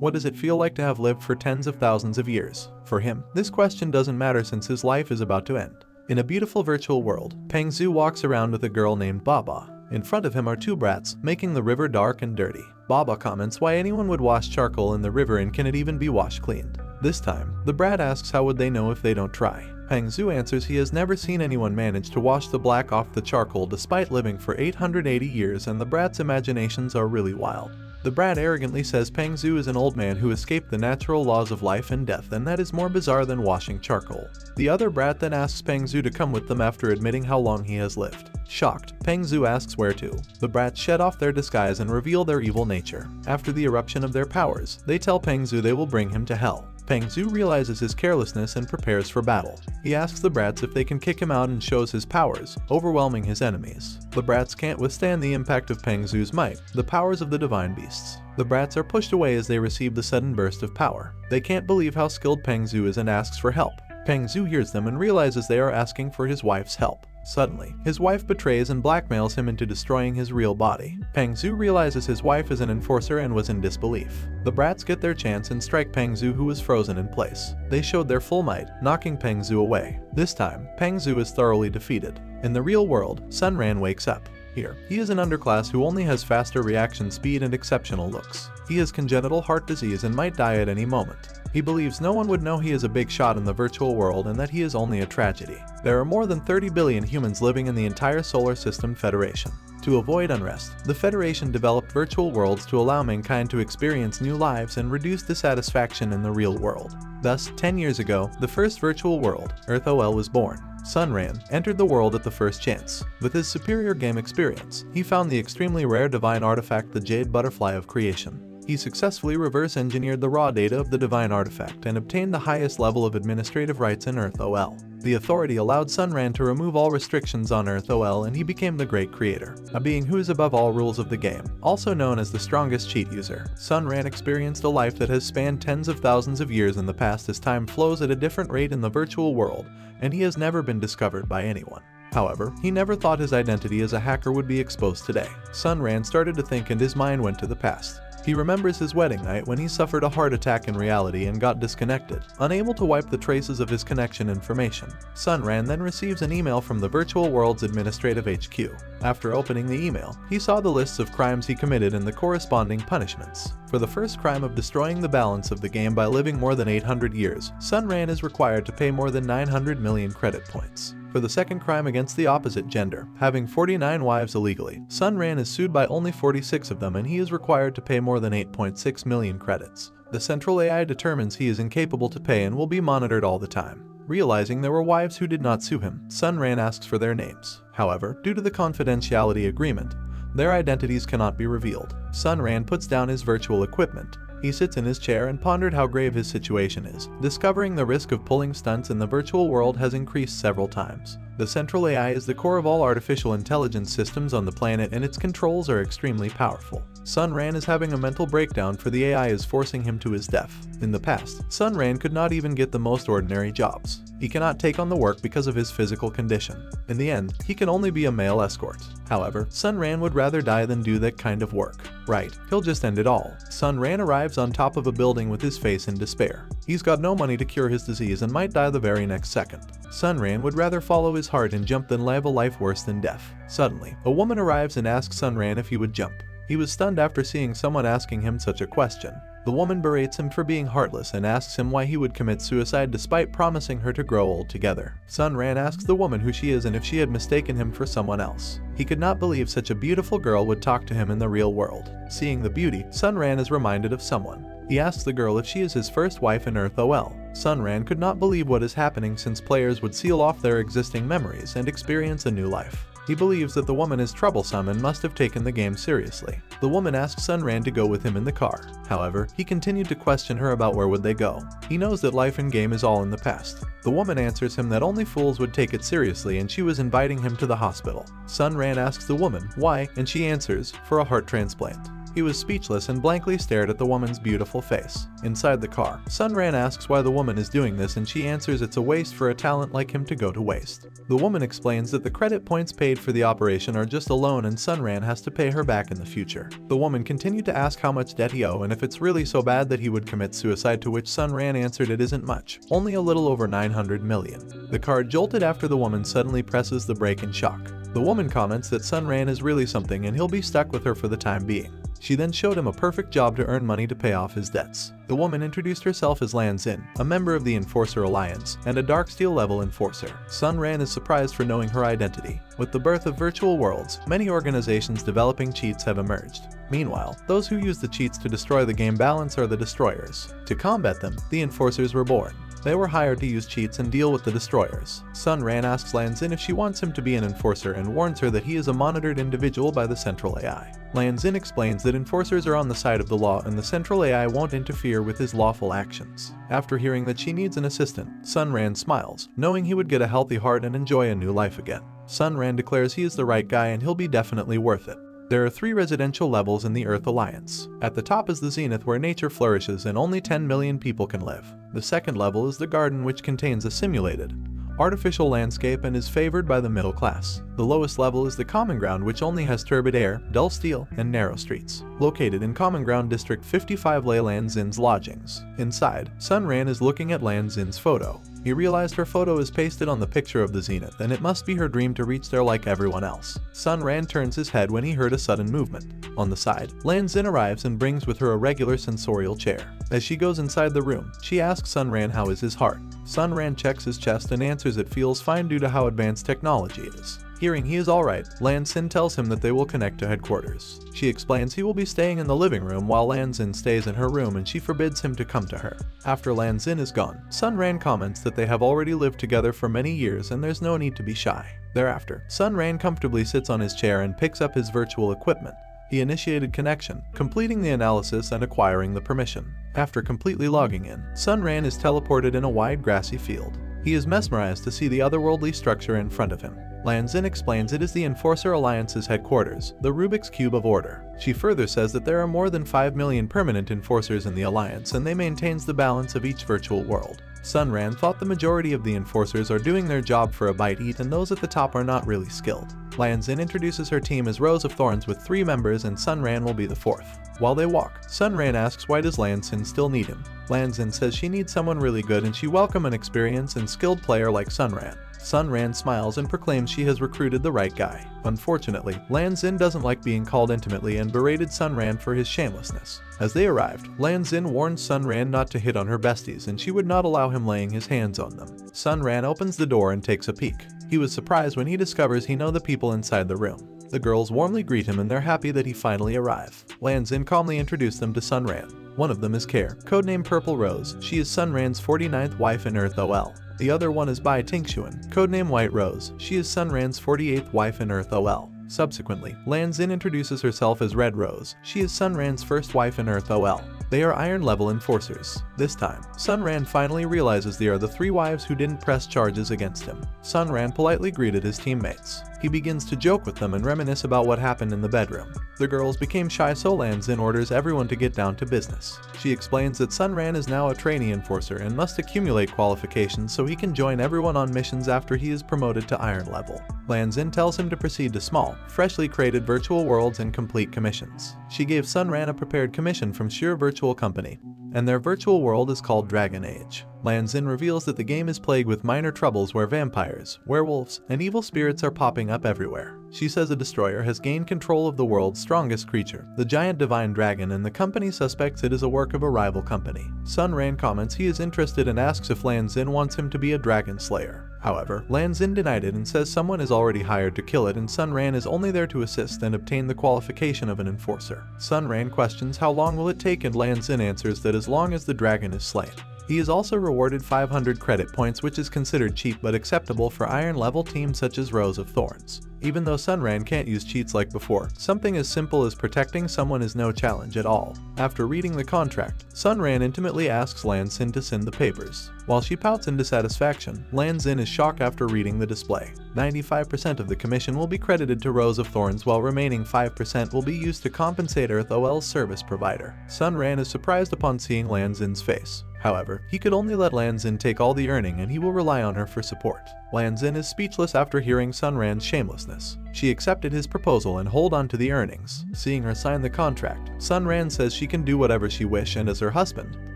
What does it feel like to have lived for tens of thousands of years? For him, this question doesn't matter since his life is about to end. In a beautiful virtual world, Peng Zhu walks around with a girl named Baba. In front of him are two brats, making the river dark and dirty. Baba comments why anyone would wash charcoal in the river and can it even be washed cleaned. This time, the brat asks how would they know if they don't try. Peng Zhu answers he has never seen anyone manage to wash the black off the charcoal despite living for 880 years, and the brat's imaginations are really wild. The brat arrogantly says Peng Zhu is an old man who escaped the natural laws of life and death, and that is more bizarre than washing charcoal. The other brat then asks Peng Zhu to come with them after admitting how long he has lived. Shocked, Peng Zhu asks where to. The brats shed off their disguise and reveal their evil nature. After the eruption of their powers, they tell Peng Zhu they will bring him to hell. Peng Zhu realizes his carelessness and prepares for battle. He asks the brats if they can kick him out and shows his powers, overwhelming his enemies. The brats can't withstand the impact of Peng Zhu's might, the powers of the divine beasts. The brats are pushed away as they receive the sudden burst of power. They can't believe how skilled Peng Zhu is and asks for help. Peng Zhu hears them and realizes they are asking for his wife's help. Suddenly, his wife betrays and blackmails him into destroying his real body. Peng Zhu realizes his wife is an enforcer and was in disbelief. The brats get their chance and strike Peng Zhu, who was frozen in place. They showed their full might, knocking Peng Zhu away. This time, Peng Zhu is thoroughly defeated. In the real world, Sun Ran wakes up. Here, he is an underclass who only has faster reaction speed and exceptional looks. He has congenital heart disease and might die at any moment. He believes no one would know he is a big shot in the virtual world and that he is only a tragedy. There are more than 30 billion humans living in the entire Solar System Federation. To avoid unrest, the Federation developed virtual worlds to allow mankind to experience new lives and reduce dissatisfaction in the real world. Thus, 10 years ago, the first virtual world, Earth OL, was born. Sun Ran entered the world at the first chance. With his superior game experience, he found the extremely rare divine artifact, the Jade Butterfly of Creation. He successfully reverse-engineered the raw data of the divine artifact and obtained the highest level of administrative rights in Earth OL. The authority allowed Sun Ran to remove all restrictions on Earth OL, and he became the Great Creator, a being who is above all rules of the game. Also known as the strongest cheat user, Sun Ran experienced a life that has spanned tens of thousands of years in the past as time flows at a different rate in the virtual world, and he has never been discovered by anyone. However, he never thought his identity as a hacker would be exposed today. Sun Ran started to think and his mind went to the past. He remembers his wedding night when he suffered a heart attack in reality and got disconnected, unable to wipe the traces of his connection information. Sun Ran then receives an email from the virtual world's administrative HQ. After opening the email, he saw the lists of crimes he committed and the corresponding punishments. For the first crime of destroying the balance of the game by living more than 800 years, Sun Ran is required to pay more than 900 million credit points. For the second crime against the opposite gender, having 49 wives illegally, Sun Ran is sued by only 46 of them and he is required to pay more than 8.6 million credits. The central AI determines he is incapable to pay and will be monitored all the time. Realizing there were wives who did not sue him, Sun Ran asks for their names. However, due to the confidentiality agreement, their identities cannot be revealed. Sun Ran puts down his virtual equipment. He sits in his chair and pondered how grave his situation is, discovering the risk of pulling stunts in the virtual world has increased several times. The central AI is the core of all artificial intelligence systems on the planet and its controls are extremely powerful. Sun Ran is having a mental breakdown for the AI is forcing him to his death. In the past, Sun Ran could not even get the most ordinary jobs. He cannot take on the work because of his physical condition. In the end, he can only be a male escort. However, Sun Ran would rather die than do that kind of work. Right, he'll just end it all. Sun Ran arrives on top of a building with his face in despair. He's got no money to cure his disease and might die the very next second. Sun Ran would rather follow his heart and jump than live a life worse than death. Suddenly, a woman arrives and asks Sun Ran if he would jump. He was stunned after seeing someone asking him such a question. The woman berates him for being heartless and asks him why he would commit suicide despite promising her to grow old together. Sun Ran asks the woman who she is and if she had mistaken him for someone else. He could not believe such a beautiful girl would talk to him in the real world. Seeing the beauty, Sun Ran is reminded of someone. He asks the girl if she is his first wife in Earth OL. Sun Ran could not believe what is happening since players would seal off their existing memories and experience a new life. He believes that the woman is troublesome and must have taken the game seriously. The woman asks Sun Ran to go with him in the car. However, he continued to question her about where would they go. He knows that life in game is all in the past. The woman answers him that only fools would take it seriously and she was inviting him to the hospital. Sun Ran asks the woman why and she answers, for a heart transplant. He was speechless and blankly stared at the woman's beautiful face. Inside the car, Sun Ran asks why the woman is doing this and she answers it's a waste for a talent like him to go to waste. The woman explains that the credit points paid for the operation are just a loan and Sun Ran has to pay her back in the future. The woman continued to ask how much debt he owed and if it's really so bad that he would commit suicide, to which Sun Ran answered it isn't much, only a little over 900 million. The car jolted after the woman suddenly presses the brake in shock. The woman comments that Sun Ran is really something and he'll be stuck with her for the time being. She then showed him a perfect job to earn money to pay off his debts. The woman introduced herself as Lan Xin, a member of the Enforcer Alliance, and a Darksteel level enforcer. Sun Ran is surprised for knowing her identity. With the birth of virtual worlds, many organizations developing cheats have emerged. Meanwhile, those who use the cheats to destroy the game balance are the destroyers. To combat them, the enforcers were born. They were hired to use cheats and deal with the destroyers. Sun Ran asks Lan Xin if she wants him to be an enforcer and warns her that he is a monitored individual by the central AI. Lan Xin explains that enforcers are on the side of the law and the central AI won't interfere with his lawful actions. After hearing that she needs an assistant, Sun Ran smiles, knowing he would get a healthy heart and enjoy a new life again. Sun Ran declares he is the right guy and he'll be definitely worth it. There are 3 residential levels in the Earth Alliance. At the top is the Zenith, where nature flourishes and only 10 million people can live. The second level is the Garden, which contains a simulated, artificial landscape and is favored by the middle class. The lowest level is the Common Ground, which only has turbid air, dull steel, and narrow streets. Located in Common Ground District 55 lay Lan Xin's lodgings. Inside, Sun Ran is looking at Lan Xin's photo. He realized her photo is pasted on the picture of the Zenith and it must be her dream to reach there like everyone else. Sun Ran turns his head when he heard a sudden movement. On the side, Lan Xin arrives and brings with her a regular sensorial chair. As she goes inside the room, she asks Sun Ran how is his heart. Sun Ran checks his chest and answers it feels fine due to how advanced technology is. Hearing he is alright, Lan Xin tells him that they will connect to headquarters. She explains he will be staying in the living room while Lan Xin stays in her room and she forbids him to come to her. After Lan Xin is gone, Sun Ran comments that they have already lived together for many years and there's no need to be shy. Thereafter, Sun Ran comfortably sits on his chair and picks up his virtual equipment. He initiated connection, completing the analysis and acquiring the permission. After completely logging in, Sun Ran is teleported in a wide grassy field. He is mesmerized to see the otherworldly structure in front of him. Lan Xin explains it is the Enforcer Alliance's headquarters, the Rubik's Cube of Order. She further says that there are more than 5 million permanent enforcers in the Alliance and they maintains the balance of each virtual world. Sun Ran thought the majority of the enforcers are doing their job for a bite eat and those at the top are not really skilled. Lan Xin introduces her team as Rose of Thorns with 3 members and Sun Ran will be the 4th. While they walk, Sun Ran asks why does Lan Xin still need him. Lan Xin says she needs someone really good and she welcome an experienced and skilled player like Sun Ran. Sun Ran smiles and proclaims she has recruited the right guy. Unfortunately, Lan Xin doesn't like being called intimately and berated Sun Ran for his shamelessness. As they arrived, Lan Xin warns Sun Ran not to hit on her besties and she would not allow him laying his hands on them. Sun Ran opens the door and takes a peek. He was surprised when he discovers he knows the people inside the room. The girls warmly greet him and they're happy that he finally arrived. Lan Xin calmly introduced them to Sun Ran. One of them is Care, codenamed Purple Rose. She is Sun Ran's 49th wife in Earth OL. The other one is Bai Tingxuan, codename White Rose. She is Sun Ran's 48th wife in Earth OL. Subsequently, Lan Xin introduces herself as Red Rose. She is Sun Ran's first wife in Earth OL. They are Iron level enforcers. This time, Sun Ran finally realizes they are the 3 wives who didn't press charges against him. Sun Ran politely greeted his teammates. He begins to joke with them and reminisce about what happened in the bedroom. The girls became shy, so Lan Xin orders everyone to get down to business. She explains that Sun Ran is now a trainee enforcer and must accumulate qualifications so he can join everyone on missions after he is promoted to Iron level. Lan Xin tells him to proceed to small, freshly created virtual worlds and complete commissions. She gave Sun Ran a prepared commission from Sure Virtual Company, and their virtual world is called Dragon Age. Lan Xin reveals that the game is plagued with minor troubles where vampires, werewolves, and evil spirits are popping up everywhere. She says a destroyer has gained control of the world's strongest creature, the giant divine dragon, and the company suspects it is a work of a rival company. Sun Ran comments he is interested and asks if Lan Xin wants him to be a dragon slayer. However, Lan Xin denied it and says someone is already hired to kill it and Sun Ran is only there to assist and obtain the qualification of an enforcer. Sun Ran questions how long will it take and Lan Xin answers that as long as the dragon is slain. He is also rewarded 500 credit points, which is considered cheap but acceptable for Iron level teams such as Rose of Thorns. Even though Sun Ran can't use cheats like before, something as simple as protecting someone is no challenge at all. After reading the contract, Sun Ran intimately asks Lan Xin to send the papers. While she pouts in dissatisfaction, Lan Xin is shocked after reading the display. 95% of the commission will be credited to Rose of Thorns, while remaining 5% will be used to compensate Earth OL's service provider. Sun Ran is surprised upon seeing Lan Xin's face. However, he could only let Lan Xin take all the earning and he will rely on her for support. Lan Xin is speechless after hearing Sun Ran's shamelessness. She accepted his proposal and hold on to the earnings. Seeing her sign the contract, Sun Ran says she can do whatever she wishes, and as her husband,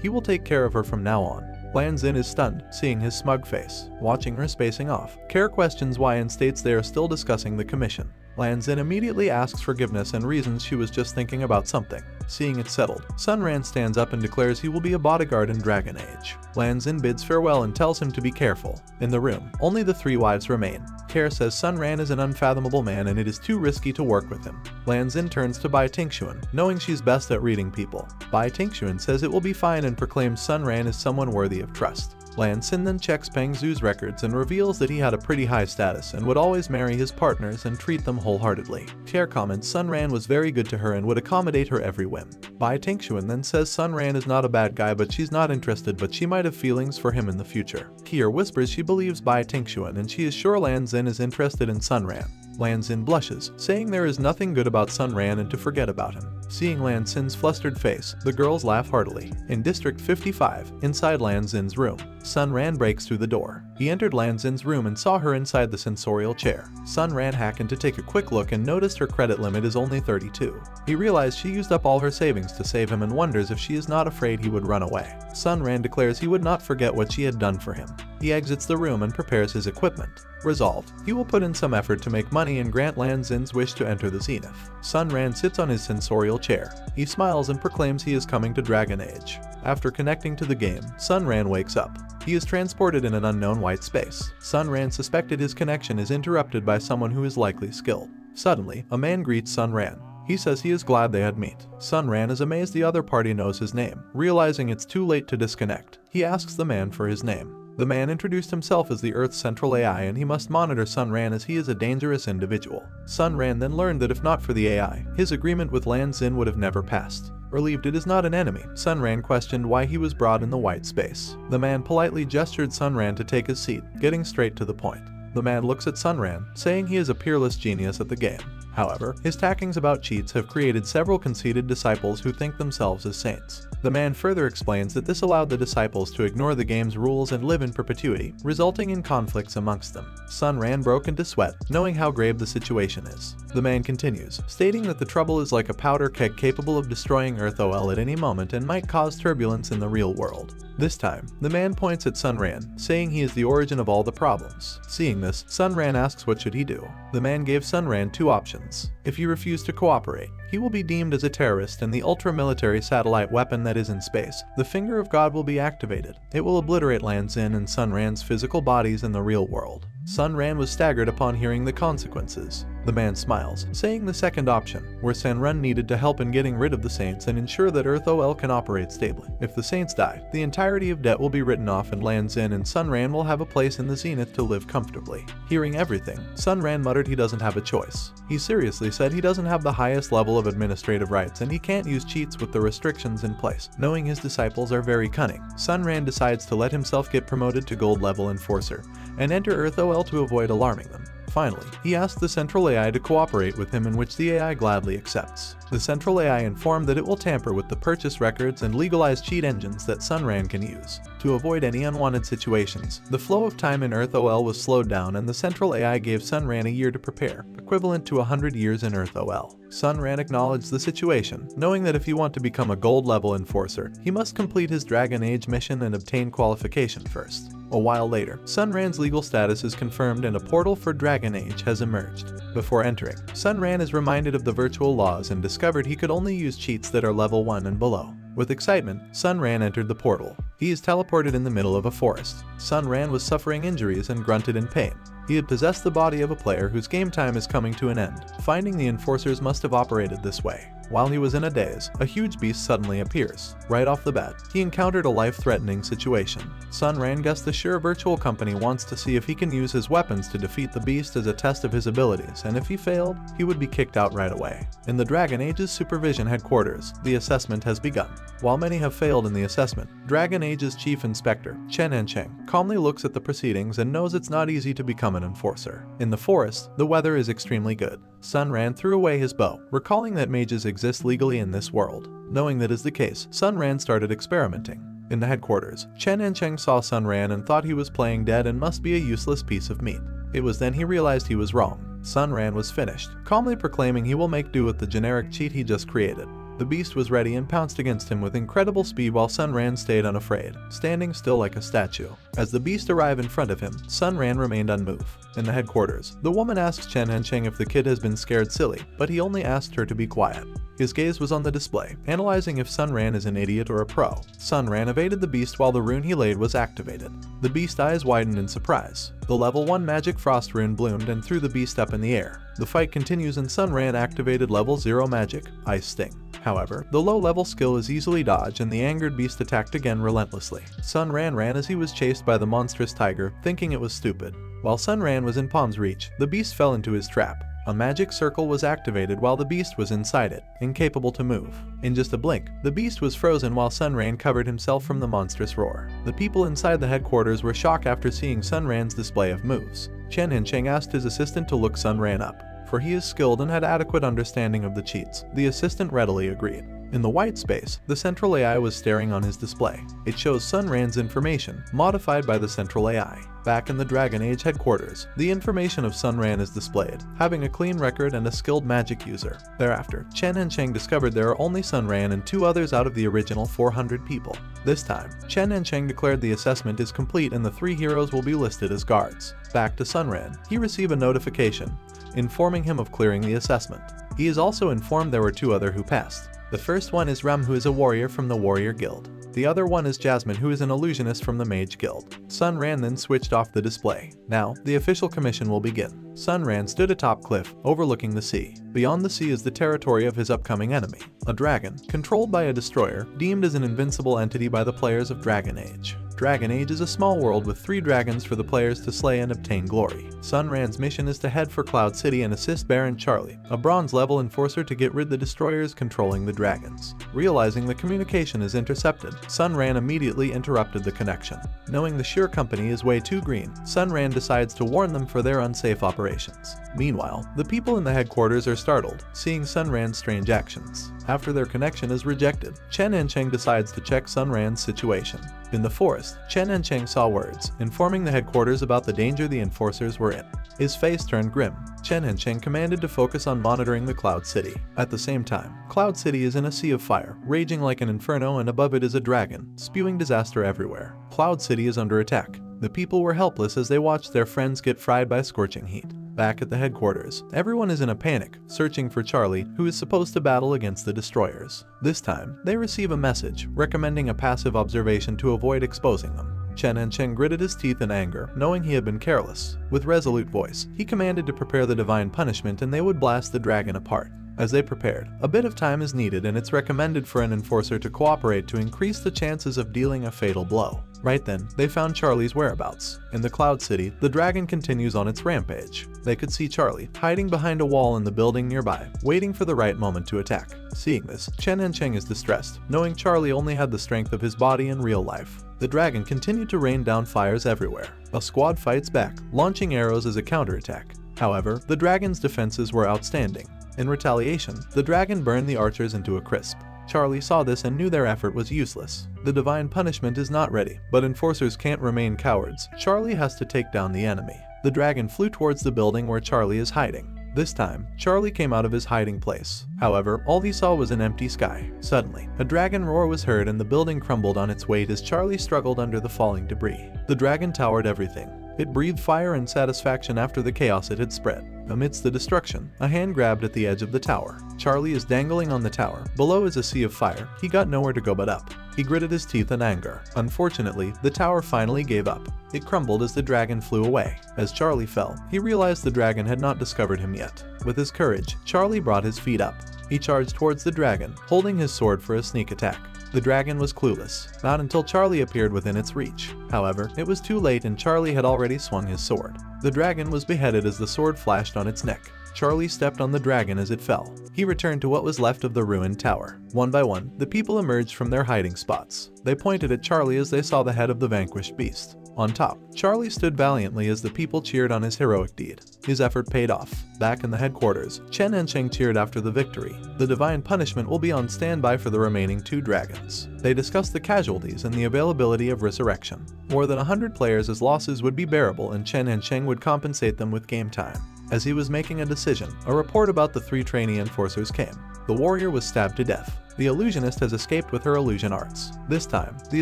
he will take care of her from now on. Lan Xin is stunned, seeing his smug face, watching her spacing off. Care questions why and states they are still discussing the commission. Lan Xin immediately asks forgiveness and reasons she was just thinking about something. Seeing it settled, Sun Ran stands up and declares he will be a bodyguard in Dragon Age. Lan Xin bids farewell and tells him to be careful. In the room, only the three wives remain. Care says Sun Ran is an unfathomable man and it is too risky to work with him. Lan Xin turns to Bai Tingxuan, knowing she's best at reading people. Bai Tingxuan says it will be fine and proclaims Sun Ran is someone worthy of trust. Lan Xin then checks Peng Zhu's records and reveals that he had a pretty high status and would always marry his partners and treat them wholeheartedly. Care comments Sun Ran was very good to her and would accommodate her every whim. Bai Tingxuan then says Sun Ran is not a bad guy but she's not interested, but she might have feelings for him in the future. Kier whispers she believes Bai Tingxuan and she is sure Lan Xin is interested in Sun Ran. Lan Xin blushes, saying there is nothing good about Sun Ran and to forget about him. Seeing Lan Xin's flustered face, the girls laugh heartily. In District 55, inside Lan Xin's room, Sun Ran breaks through the door. He entered Lan Xin's room and saw her inside the sensorial chair. Sun Ran happened to take a quick look and noticed her credit limit is only 32. He realized she used up all her savings to save him and wonders if she is not afraid he would run away. Sun Ran declares he would not forget what she had done for him. He exits the room and prepares his equipment. Resolved, he will put in some effort to make money and grant Lan Xin's wish to enter the Zenith. Sun Ran sits on his sensorial chair. He smiles and proclaims he is coming to Dragon Age. After connecting to the game, Sun Ran wakes up. He is transported in an unknown white space. Sun Ran suspected his connection is interrupted by someone who is likely skilled. Suddenly, a man greets Sun Ran. He says he is glad they had met. Sun Ran is amazed the other party knows his name. Realizing it's too late to disconnect, he asks the man for his name. The man introduced himself as the Earth's central AI and he must monitor Sun Ran as he is a dangerous individual. Sun Ran then learned that if not for the AI, his agreement with Lan Xin would have never passed. Relieved it is not an enemy, Sun Ran questioned why he was brought in the white space. The man politely gestured Sun Ran to take his seat, getting straight to the point. The man looks at Sun Ran, saying he is a peerless genius at the game. However, his tackings about cheats have created several conceited disciples who think themselves as saints. The man further explains that this allowed the disciples to ignore the game's rules and live in perpetuity, resulting in conflicts amongst them. Sun Ran broke into sweat, knowing how grave the situation is. The man continues, stating that the trouble is like a powder keg capable of destroying Earth OL at any moment and might cause turbulence in the real world. This time, the man points at Sun Ran, saying he is the origin of all the problems. Seeing this, Sun Ran asks what should he do. The man gave Sun Ran two options. If he refused to cooperate, he will be deemed as a terrorist and the ultra-military satellite weapon that is in space, the Finger of God, will be activated. It will obliterate Lan Xin and Sun Ran's physical bodies in the real world. Sun Ran was staggered upon hearing the consequences. The man smiles, saying the second option, where Sun Ran needed to help in getting rid of the Saints and ensure that Earth OL can operate stably. If the Saints die, the entirety of debt will be written off and Lan Xin and Sun Ran will have a place in the Zenith to live comfortably. Hearing everything, Sun Ran muttered he doesn't have a choice. He seriously said he doesn't have the highest level of administrative rights and he can't use cheats with the restrictions in place. Knowing his disciples are very cunning, Sun Ran decides to let himself get promoted to gold level enforcer and enter Earth OL to avoid alarming them. Finally, he asked the Central AI to cooperate with him, in which the AI gladly accepts. The Central AI informed that it will tamper with the purchase records and legalize cheat engines that Sun Ran can use. To avoid any unwanted situations, the flow of time in Earth OL was slowed down and the Central AI gave Sun Ran a year to prepare, equivalent to 100 years in Earth OL. Sun Ran acknowledged the situation, knowing that if he wants to become a gold-level enforcer, he must complete his Dragon Age mission and obtain qualification first. A while later, Sun Ran's legal status is confirmed and a portal for Dragon Age has emerged. Before entering, Sun Ran is reminded of the virtual laws and discovered he could only use cheats that are level 1 and below. With excitement, Sun Ran entered the portal. He is teleported in the middle of a forest. Sun Ran was suffering injuries and grunted in pain. He had possessed the body of a player whose game time is coming to an end. Finding the enforcers must have operated this way. While he was in a daze, a huge beast suddenly appears. Right off the bat, he encountered a life-threatening situation. Sun Ran guessed the Sure Virtual Company wants to see if he can use his weapons to defeat the beast as a test of his abilities, and if he failed, he would be kicked out right away. In the Dragon Age's supervision headquarters, the assessment has begun. While many have failed in the assessment, Dragon Age's chief inspector, Chen Encheng, calmly looks at the proceedings and knows it's not easy to become an enforcer. In the forest, the weather is extremely good. Sun Ran threw away his bow, recalling that mages exist legally in this world. Knowing that is the case, Sun Ran started experimenting. In the headquarters, Chen Encheng saw Sun Ran and thought he was playing dead and must be a useless piece of meat. It was then he realized he was wrong. Sun Ran was finished, calmly proclaiming he will make do with the generic cheat he just created. The beast was ready and pounced against him with incredible speed while Sun Ran stayed unafraid, standing still like a statue. As the beast arrived in front of him, Sun Ran remained unmoved. In the headquarters, the woman asks Chen Encheng if the kid has been scared silly, but he only asked her to be quiet. His gaze was on the display, analyzing if Sun Ran is an idiot or a pro. Sun Ran evaded the beast while the rune he laid was activated. The beast's eyes widened in surprise. The level 1 magic frost rune bloomed and threw the beast up in the air. The fight continues and Sun Ran activated level 0 magic, Ice Sting. However, the low-level skill is easily dodged and the angered beast attacked again relentlessly. Sun Ran ran as he was chased by the monstrous tiger, thinking it was stupid. While Sun Ran was in palm's reach, the beast fell into his trap. A magic circle was activated while the beast was inside it, incapable to move. In just a blink, the beast was frozen while Sun Ran covered himself from the monstrous roar. The people inside the headquarters were shocked after seeing Sun Ran's display of moves. Chen Encheng asked his assistant to look Sun Ran up, for he is skilled and had adequate understanding of the cheats. The assistant readily agreed. In the white space, the central AI was staring on his display. It shows Sun Ran's information, modified by the central AI. Back in the Dragon Age headquarters, the information of Sun Ran is displayed, having a clean record and a skilled magic user. Thereafter, Chen Encheng discovered there are only Sun Ran and 2 others out of the original 400 people. This time, Chen Encheng declared the assessment is complete and the 3 heroes will be listed as guards. Back to Sun Ran, he received a notification, informing him of clearing the assessment. He is also informed there were 2 others who passed. The first one is Ram, who is a warrior from the Warrior Guild. The other one is Jasmine, who is an illusionist from the Mage Guild. Sun Ran then switched off the display. Now, the official commission will begin. Sun Ran stood atop cliff, overlooking the sea. Beyond the sea is the territory of his upcoming enemy, a dragon, controlled by a destroyer, deemed as an invincible entity by the players of Dragon Age. Dragon Age is a small world with 3 dragons for the players to slay and obtain glory. Sun Ran's mission is to head for Cloud City and assist Baron Charlie, a bronze-level enforcer, to get rid of the destroyers controlling the dragons. Realizing the communication is intercepted, Sun Ran immediately interrupted the connection. Knowing the Sure Company is way too green, Sun Ran decides to warn them for their unsafe operations. Meanwhile, the people in the headquarters are startled, seeing Sun Ran's strange actions. After their connection is rejected, Chen Encheng decides to check Sun Ran's situation. In the forest, Chen Encheng saw words, informing the headquarters about the danger the enforcers were in. His face turned grim. Chen Encheng commanded to focus on monitoring the Cloud City. At the same time, Cloud City is in a sea of fire, raging like an inferno, and above it is a dragon, spewing disaster everywhere. Cloud City is under attack. The people were helpless as they watched their friends get fried by scorching heat. Back at the headquarters, everyone is in a panic, searching for Charlie, who is supposed to battle against the destroyers. This time, they receive a message, recommending a passive observation to avoid exposing them. Chen Encheng gritted his teeth in anger, knowing he had been careless. With resolute voice, he commanded to prepare the divine punishment and they would blast the dragon apart. As they prepared, a bit of time is needed and it's recommended for an enforcer to cooperate to increase the chances of dealing a fatal blow. Right then, they found Charlie's whereabouts. In the Cloud City, the dragon continues on its rampage. They could see Charlie, hiding behind a wall in the building nearby, waiting for the right moment to attack. Seeing this, Chen Encheng is distressed, knowing Charlie only had the strength of his body in real life. The dragon continued to rain down fires everywhere. A squad fights back, launching arrows as a counterattack. However, the dragon's defenses were outstanding. In retaliation, the dragon burned the archers into a crisp. Charlie saw this and knew their effort was useless. The divine punishment is not ready, but enforcers can't remain cowards. Charlie has to take down the enemy. The dragon flew towards the building where Charlie is hiding. This time, Charlie came out of his hiding place. However, all he saw was an empty sky. Suddenly, a dragon roar was heard and the building crumbled on its weight as Charlie struggled under the falling debris. The dragon towered everything. It breathed fire and satisfaction after the chaos it had spread. Amidst the destruction, a hand grabbed at the edge of the tower. Charlie is dangling on the tower. Below is a sea of fire. He got nowhere to go but up. He gritted his teeth in anger. Unfortunately, the tower finally gave up. It crumbled as the dragon flew away. As Charlie fell, he realized the dragon had not discovered him yet. With his courage, Charlie brought his feet up. He charged towards the dragon, holding his sword for a sneak attack. The dragon was clueless, not until Charlie appeared within its reach. However, it was too late and Charlie had already swung his sword. The dragon was beheaded as the sword flashed on its neck. Charlie stepped on the dragon as it fell. He returned to what was left of the ruined tower. One by one, the people emerged from their hiding spots. They pointed at Charlie as they saw the head of the vanquished beast. On top, Charlie stood valiantly as the people cheered on his heroic deed. His effort paid off. Back in the headquarters, Chen and Sheng cheered after the victory. The divine punishment will be on standby for the remaining 2 dragons. They discussed the casualties and the availability of resurrection. More than 100 players as losses would be bearable and Chen and Sheng would compensate them with game time. As he was making a decision, a report about the 3 trainee enforcers came. The warrior was stabbed to death. The illusionist has escaped with her illusion arts. This time, the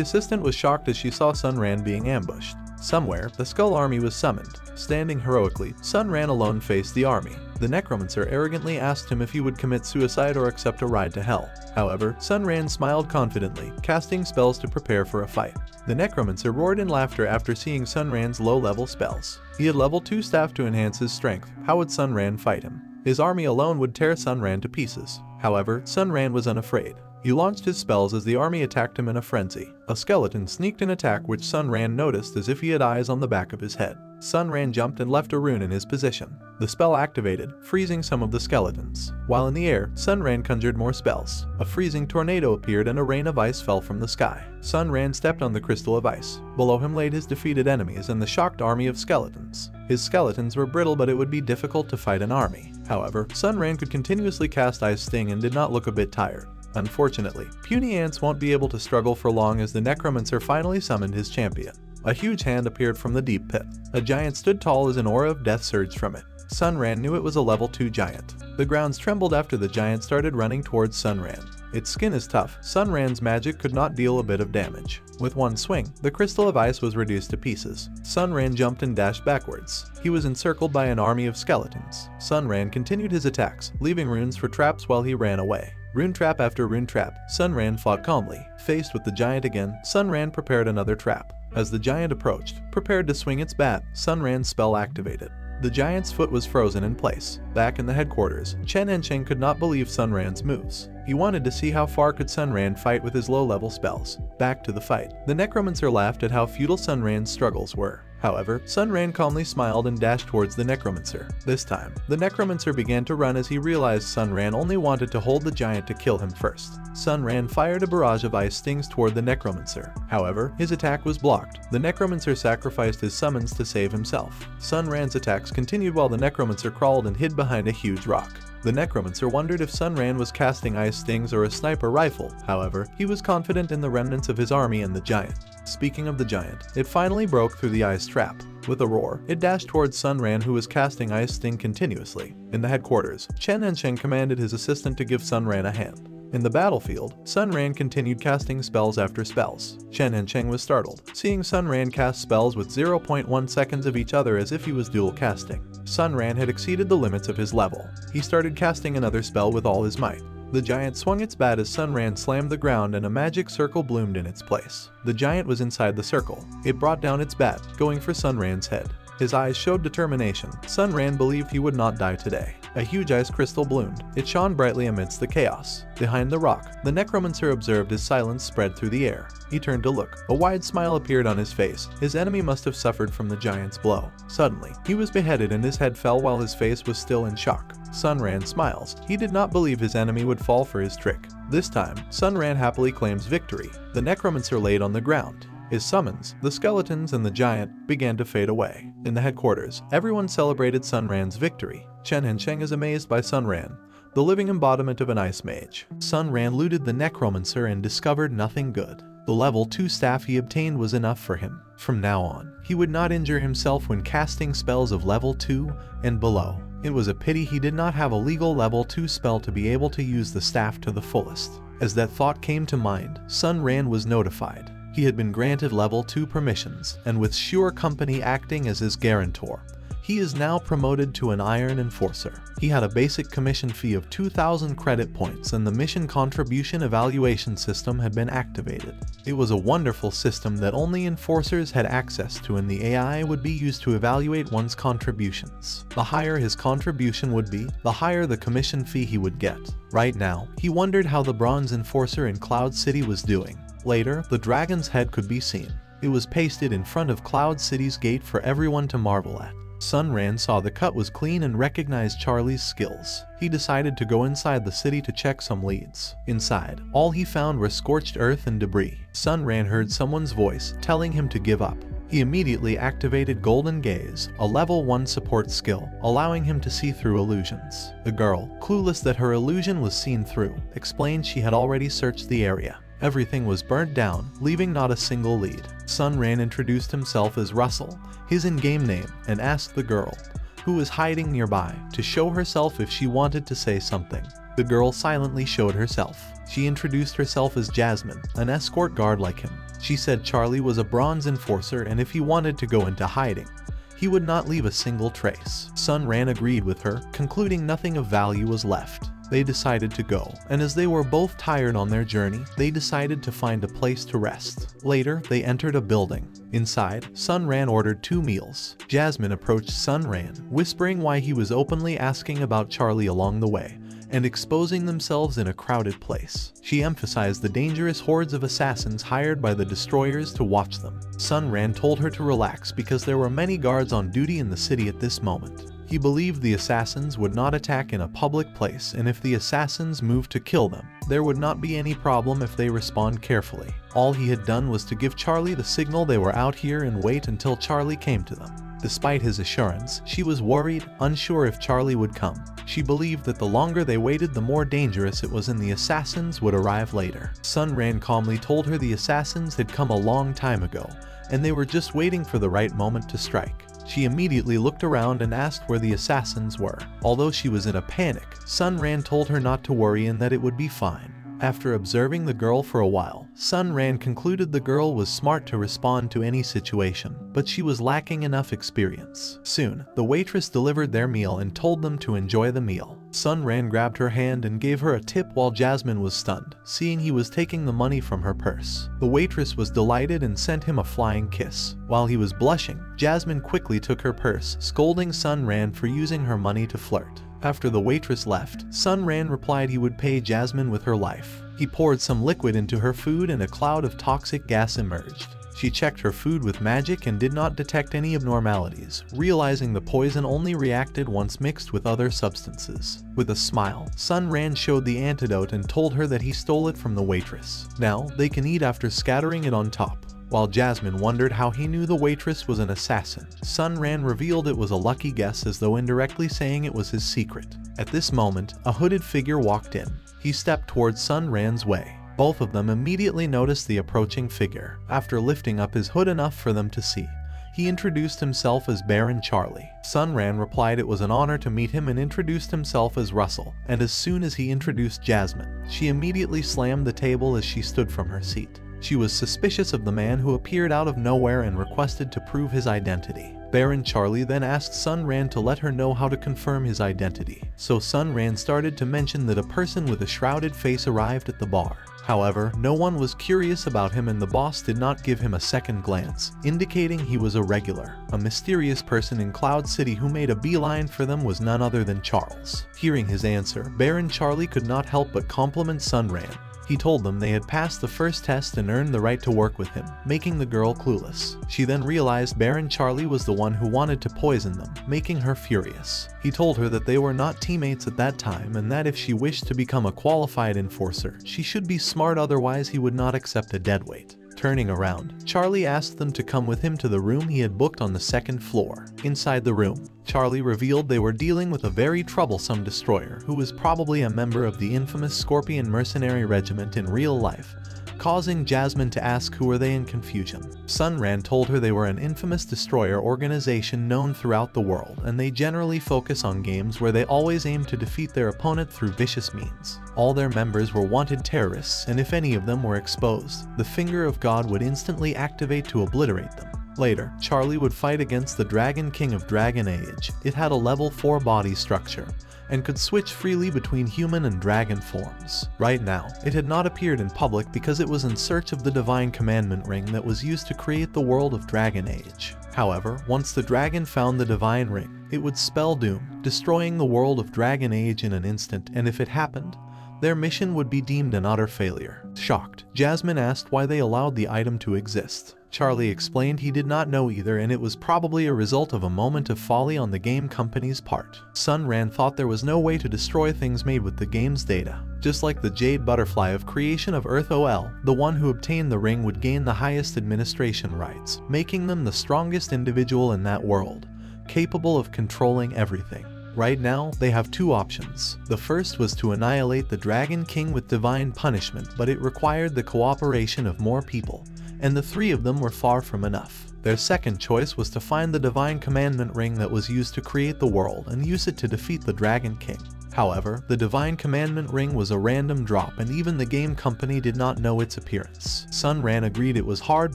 assistant was shocked as she saw Sun Ran being ambushed. Somewhere, the Skull Army was summoned. Standing heroically, Sun Ran alone faced the army. The necromancer arrogantly asked him if he would commit suicide or accept a ride to hell. However, Sun Ran smiled confidently, casting spells to prepare for a fight. The necromancer roared in laughter after seeing Sun Ran's low-level spells. He had level 2 staff to enhance his strength. How would Sun Ran fight him? His army alone would tear Sun Ran to pieces. However, Sun Ran was unafraid. He launched his spells as the army attacked him in a frenzy. A skeleton sneaked an attack which Sun Ran noticed as if he had eyes on the back of his head. Sun Ran jumped and left a rune in his position. The spell activated, freezing some of the skeletons. While in the air, Sun Ran conjured more spells. A freezing tornado appeared and a rain of ice fell from the sky. Sun Ran stepped on the crystal of ice. Below him laid his defeated enemies and the shocked army of skeletons. His skeletons were brittle, but it would be difficult to fight an army. However, Sun Ran could continuously cast Ice Sting and did not look a bit tired. Unfortunately, puny ants won't be able to struggle for long as the necromancer finally summoned his champion. A huge hand appeared from the deep pit. A giant stood tall as an aura of death surged from it. Sun Ran knew it was a level 2 giant. The grounds trembled after the giant started running towards Sun Ran. Its skin is tough. Sun Ran's magic could not deal a bit of damage. With one swing, the crystal of ice was reduced to pieces. Sun Ran jumped and dashed backwards. He was encircled by an army of skeletons. Sun Ran continued his attacks, leaving runes for traps while he ran away. Rune trap after rune trap, Sun Ran fought calmly. Faced with the giant again, Sun Ran prepared another trap. As the giant approached, prepared to swing its bat, Sun Ran's spell activated. The giant's foot was frozen in place. Back in the headquarters, Chen and Sheng could not believe Sun Ran's moves. He wanted to see how far could Sun Ran fight with his low-level spells. Back to the fight. The necromancer laughed at how futile Sun Ran's struggles were. However, Sun Ran calmly smiled and dashed towards the necromancer. This time, the necromancer began to run as he realized Sun Ran only wanted to hold the giant to kill him first. Sun Ran fired a barrage of ice stings toward the necromancer. However, his attack was blocked. The necromancer sacrificed his summons to save himself. Sun Ran's attacks continued while the necromancer crawled and hid behind a huge rock. The necromancer wondered if Sun Ran was casting ice stings or a sniper rifle. However, he was confident in the remnants of his army and the giant. Speaking of the giant, it finally broke through the ice trap. With a roar, it dashed towards Sun Ran, who was casting ice sting continuously. In the headquarters, Chen and Sheng commanded his assistant to give Sun Ran a hand. In the battlefield, Sun Ran continued casting spells after spells. Chen and Sheng was startled, seeing Sun Ran cast spells with 0.1 seconds of each other as if he was dual casting. Sun Ran had exceeded the limits of his level. He started casting another spell with all his might. The giant swung its bat as Sun Ran slammed the ground and a magic circle bloomed in its place. The giant was inside the circle. It brought down its bat, going for Sun Ran's head. His eyes showed determination. Sun Ran believed he would not die today. A huge ice crystal bloomed. It shone brightly amidst the chaos. Behind the rock, the necromancer observed as silence spread through the air. He turned to look. A wide smile appeared on his face. His enemy must have suffered from the giant's blow. Suddenly, he was beheaded and his head fell while his face was still in shock. Sun Ran smiles. He did not believe his enemy would fall for his trick. This time, Sun Ran happily claims victory. The necromancer laid on the ground. His summons, the skeletons and the giant, began to fade away. In the headquarters, everyone celebrated Sun Ran's victory. Chen and Sheng is amazed by Sun Ran, the living embodiment of an ice mage. Sun Ran looted the necromancer and discovered nothing good. The level 2 staff he obtained was enough for him. From now on, he would not injure himself when casting spells of level 2 and below. It was a pity he did not have a legal level 2 spell to be able to use the staff to the fullest. As that thought came to mind, Sun Ran was notified. He had been granted level 2 permissions, and with Sure Company acting as his guarantor, He is now promoted to an Iron Enforcer. He had a basic commission fee of 2,000 credit points, and the mission contribution evaluation system had been activated. It was a wonderful system that only enforcers had access to, and the AI would be used to evaluate one's contributions. The higher his contribution would be, the higher the commission fee he would get. Right now, he wondered how the Bronze Enforcer in Cloud City was doing. Later, the dragon's head could be seen. It was pasted in front of Cloud City's gate for everyone to marvel at. Sunran saw the cut was clean and recognized Charlie's skills. He decided to go inside the city to check some leads. Inside, all he found were scorched earth and debris. Sunran heard someone's voice telling him to give up. He immediately activated Golden Gaze, a level 1 support skill, allowing him to see through illusions. The girl, clueless that her illusion was seen through, explained she had already searched the area. Everything was burnt down, leaving not a single lead. Sunran introduced himself as Russell, his in-game name, and asked the girl, who was hiding nearby, to show herself if she wanted to say something. The girl silently showed herself. She introduced herself as Jasmine, an escort guard like him. She said Charlie was a Bronze Enforcer, and if he wanted to go into hiding, he would not leave a single trace. Sunran agreed with her, concluding nothing of value was left. They decided to go, and as they were both tired on their journey, they decided to find a place to rest. Later, they entered a building. Inside, Sunran ordered 2 meals. Jasmine approached Sunran, whispering why he was openly asking about Charlie along the way, and exposing themselves in a crowded place. She emphasized the dangerous hordes of assassins hired by the destroyers to watch them. Sunran told her to relax because there were many guards on duty in the city at this moment. He believed the assassins would not attack in a public place, and if the assassins moved to kill them, there would not be any problem if they respond carefully. All he had done was to give Charlie the signal they were out here and wait until Charlie came to them. Despite his assurance, she was worried, unsure if Charlie would come. She believed that the longer they waited, the more dangerous it was and the assassins would arrive later. Sunran calmly told her the assassins had come a long time ago, and they were just waiting for the right moment to strike. She immediately looked around and asked where the assassins were. Although she was in a panic, Sunran told her not to worry and that it would be fine. After observing the girl for a while, Sunran concluded the girl was smart to respond to any situation, but she was lacking enough experience. Soon, the waitress delivered their meal and told them to enjoy the meal. Sunran grabbed her hand and gave her a tip while Jasmine was stunned, seeing he was taking the money from her purse. The waitress was delighted and sent him a flying kiss. While he was blushing, Jasmine quickly took her purse, scolding Sunran for using her money to flirt. After the waitress left, Sunran replied he would pay Jasmine with her life. He poured some liquid into her food and a cloud of toxic gas emerged. She checked her food with magic and did not detect any abnormalities, realizing the poison only reacted once mixed with other substances. With a smile, Sunran showed the antidote and told her that he stole it from the waitress. Now, they can eat after scattering it on top. While Jasmine wondered how he knew the waitress was an assassin, Sunran revealed it was a lucky guess, as though indirectly saying it was his secret. At this moment, a hooded figure walked in. He stepped towards Sunran's way. Both of them immediately noticed the approaching figure. After lifting up his hood enough for them to see, he introduced himself as Baron Charlie. Sunran replied it was an honor to meet him and introduced himself as Russell, and as soon as he introduced Jasmine, she immediately slammed the table as she stood from her seat. She was suspicious of the man who appeared out of nowhere and requested to prove his identity. Baron Charlie then asked Sunran to let her know how to confirm his identity. So Sunran started to mention that a person with a shrouded face arrived at the bar. However, no one was curious about him and the boss did not give him a second glance, indicating he was a regular. A mysterious person in Cloud City who made a beeline for them was none other than Charles. Hearing his answer, Baron Charlie could not help but compliment Sunran. He told them they had passed the first test and earned the right to work with him, making the girl clueless. She then realized Baron Charlie was the one who wanted to poison them, making her furious. He told her that they were not teammates at that time and that if she wished to become a qualified enforcer, she should be smart, otherwise he would not accept a deadweight. Turning around, Charlie asked them to come with him to the room he had booked on the 2nd floor. Inside the room, Charlie revealed they were dealing with a very troublesome destroyer who was probably a member of the infamous Scorpion Mercenary Regiment in real life, causing Jasmine to ask who were they in confusion. Sunran told her they were an infamous destroyer organization known throughout the world, and they generally focus on games where they always aim to defeat their opponent through vicious means. All their members were wanted terrorists, and if any of them were exposed, the finger of God would instantly activate to obliterate them. Later, Charlie would fight against the Dragon King of Dragon Age. It had a level 4 body structure and could switch freely between human and dragon forms. Right now, it had not appeared in public because it was in search of the Divine Commandment Ring that was used to create the world of Dragon Age. However, once the dragon found the Divine Ring, it would spell doom, destroying the world of Dragon Age in an instant, and if it happened, their mission would be deemed an utter failure. Shocked, Jasmine asked why they allowed the item to exist. Charlie explained he did not know either, and it was probably a result of a moment of folly on the game company's part. Sunran thought there was no way to destroy things made with the game's data. Just like the Jade Butterfly of creation of Earth OL, the one who obtained the ring would gain the highest administration rights, making them the strongest individual in that world, capable of controlling everything. Right now, they have two options. The first was to annihilate the Dragon King with divine punishment, but it required the cooperation of more people, and the three of them were far from enough. Their second choice was to find the Divine Commandment Ring that was used to create the world and use it to defeat the Dragon King. However, the Divine Commandment Ring was a random drop, and even the game company did not know its appearance. Sunran agreed it was hard,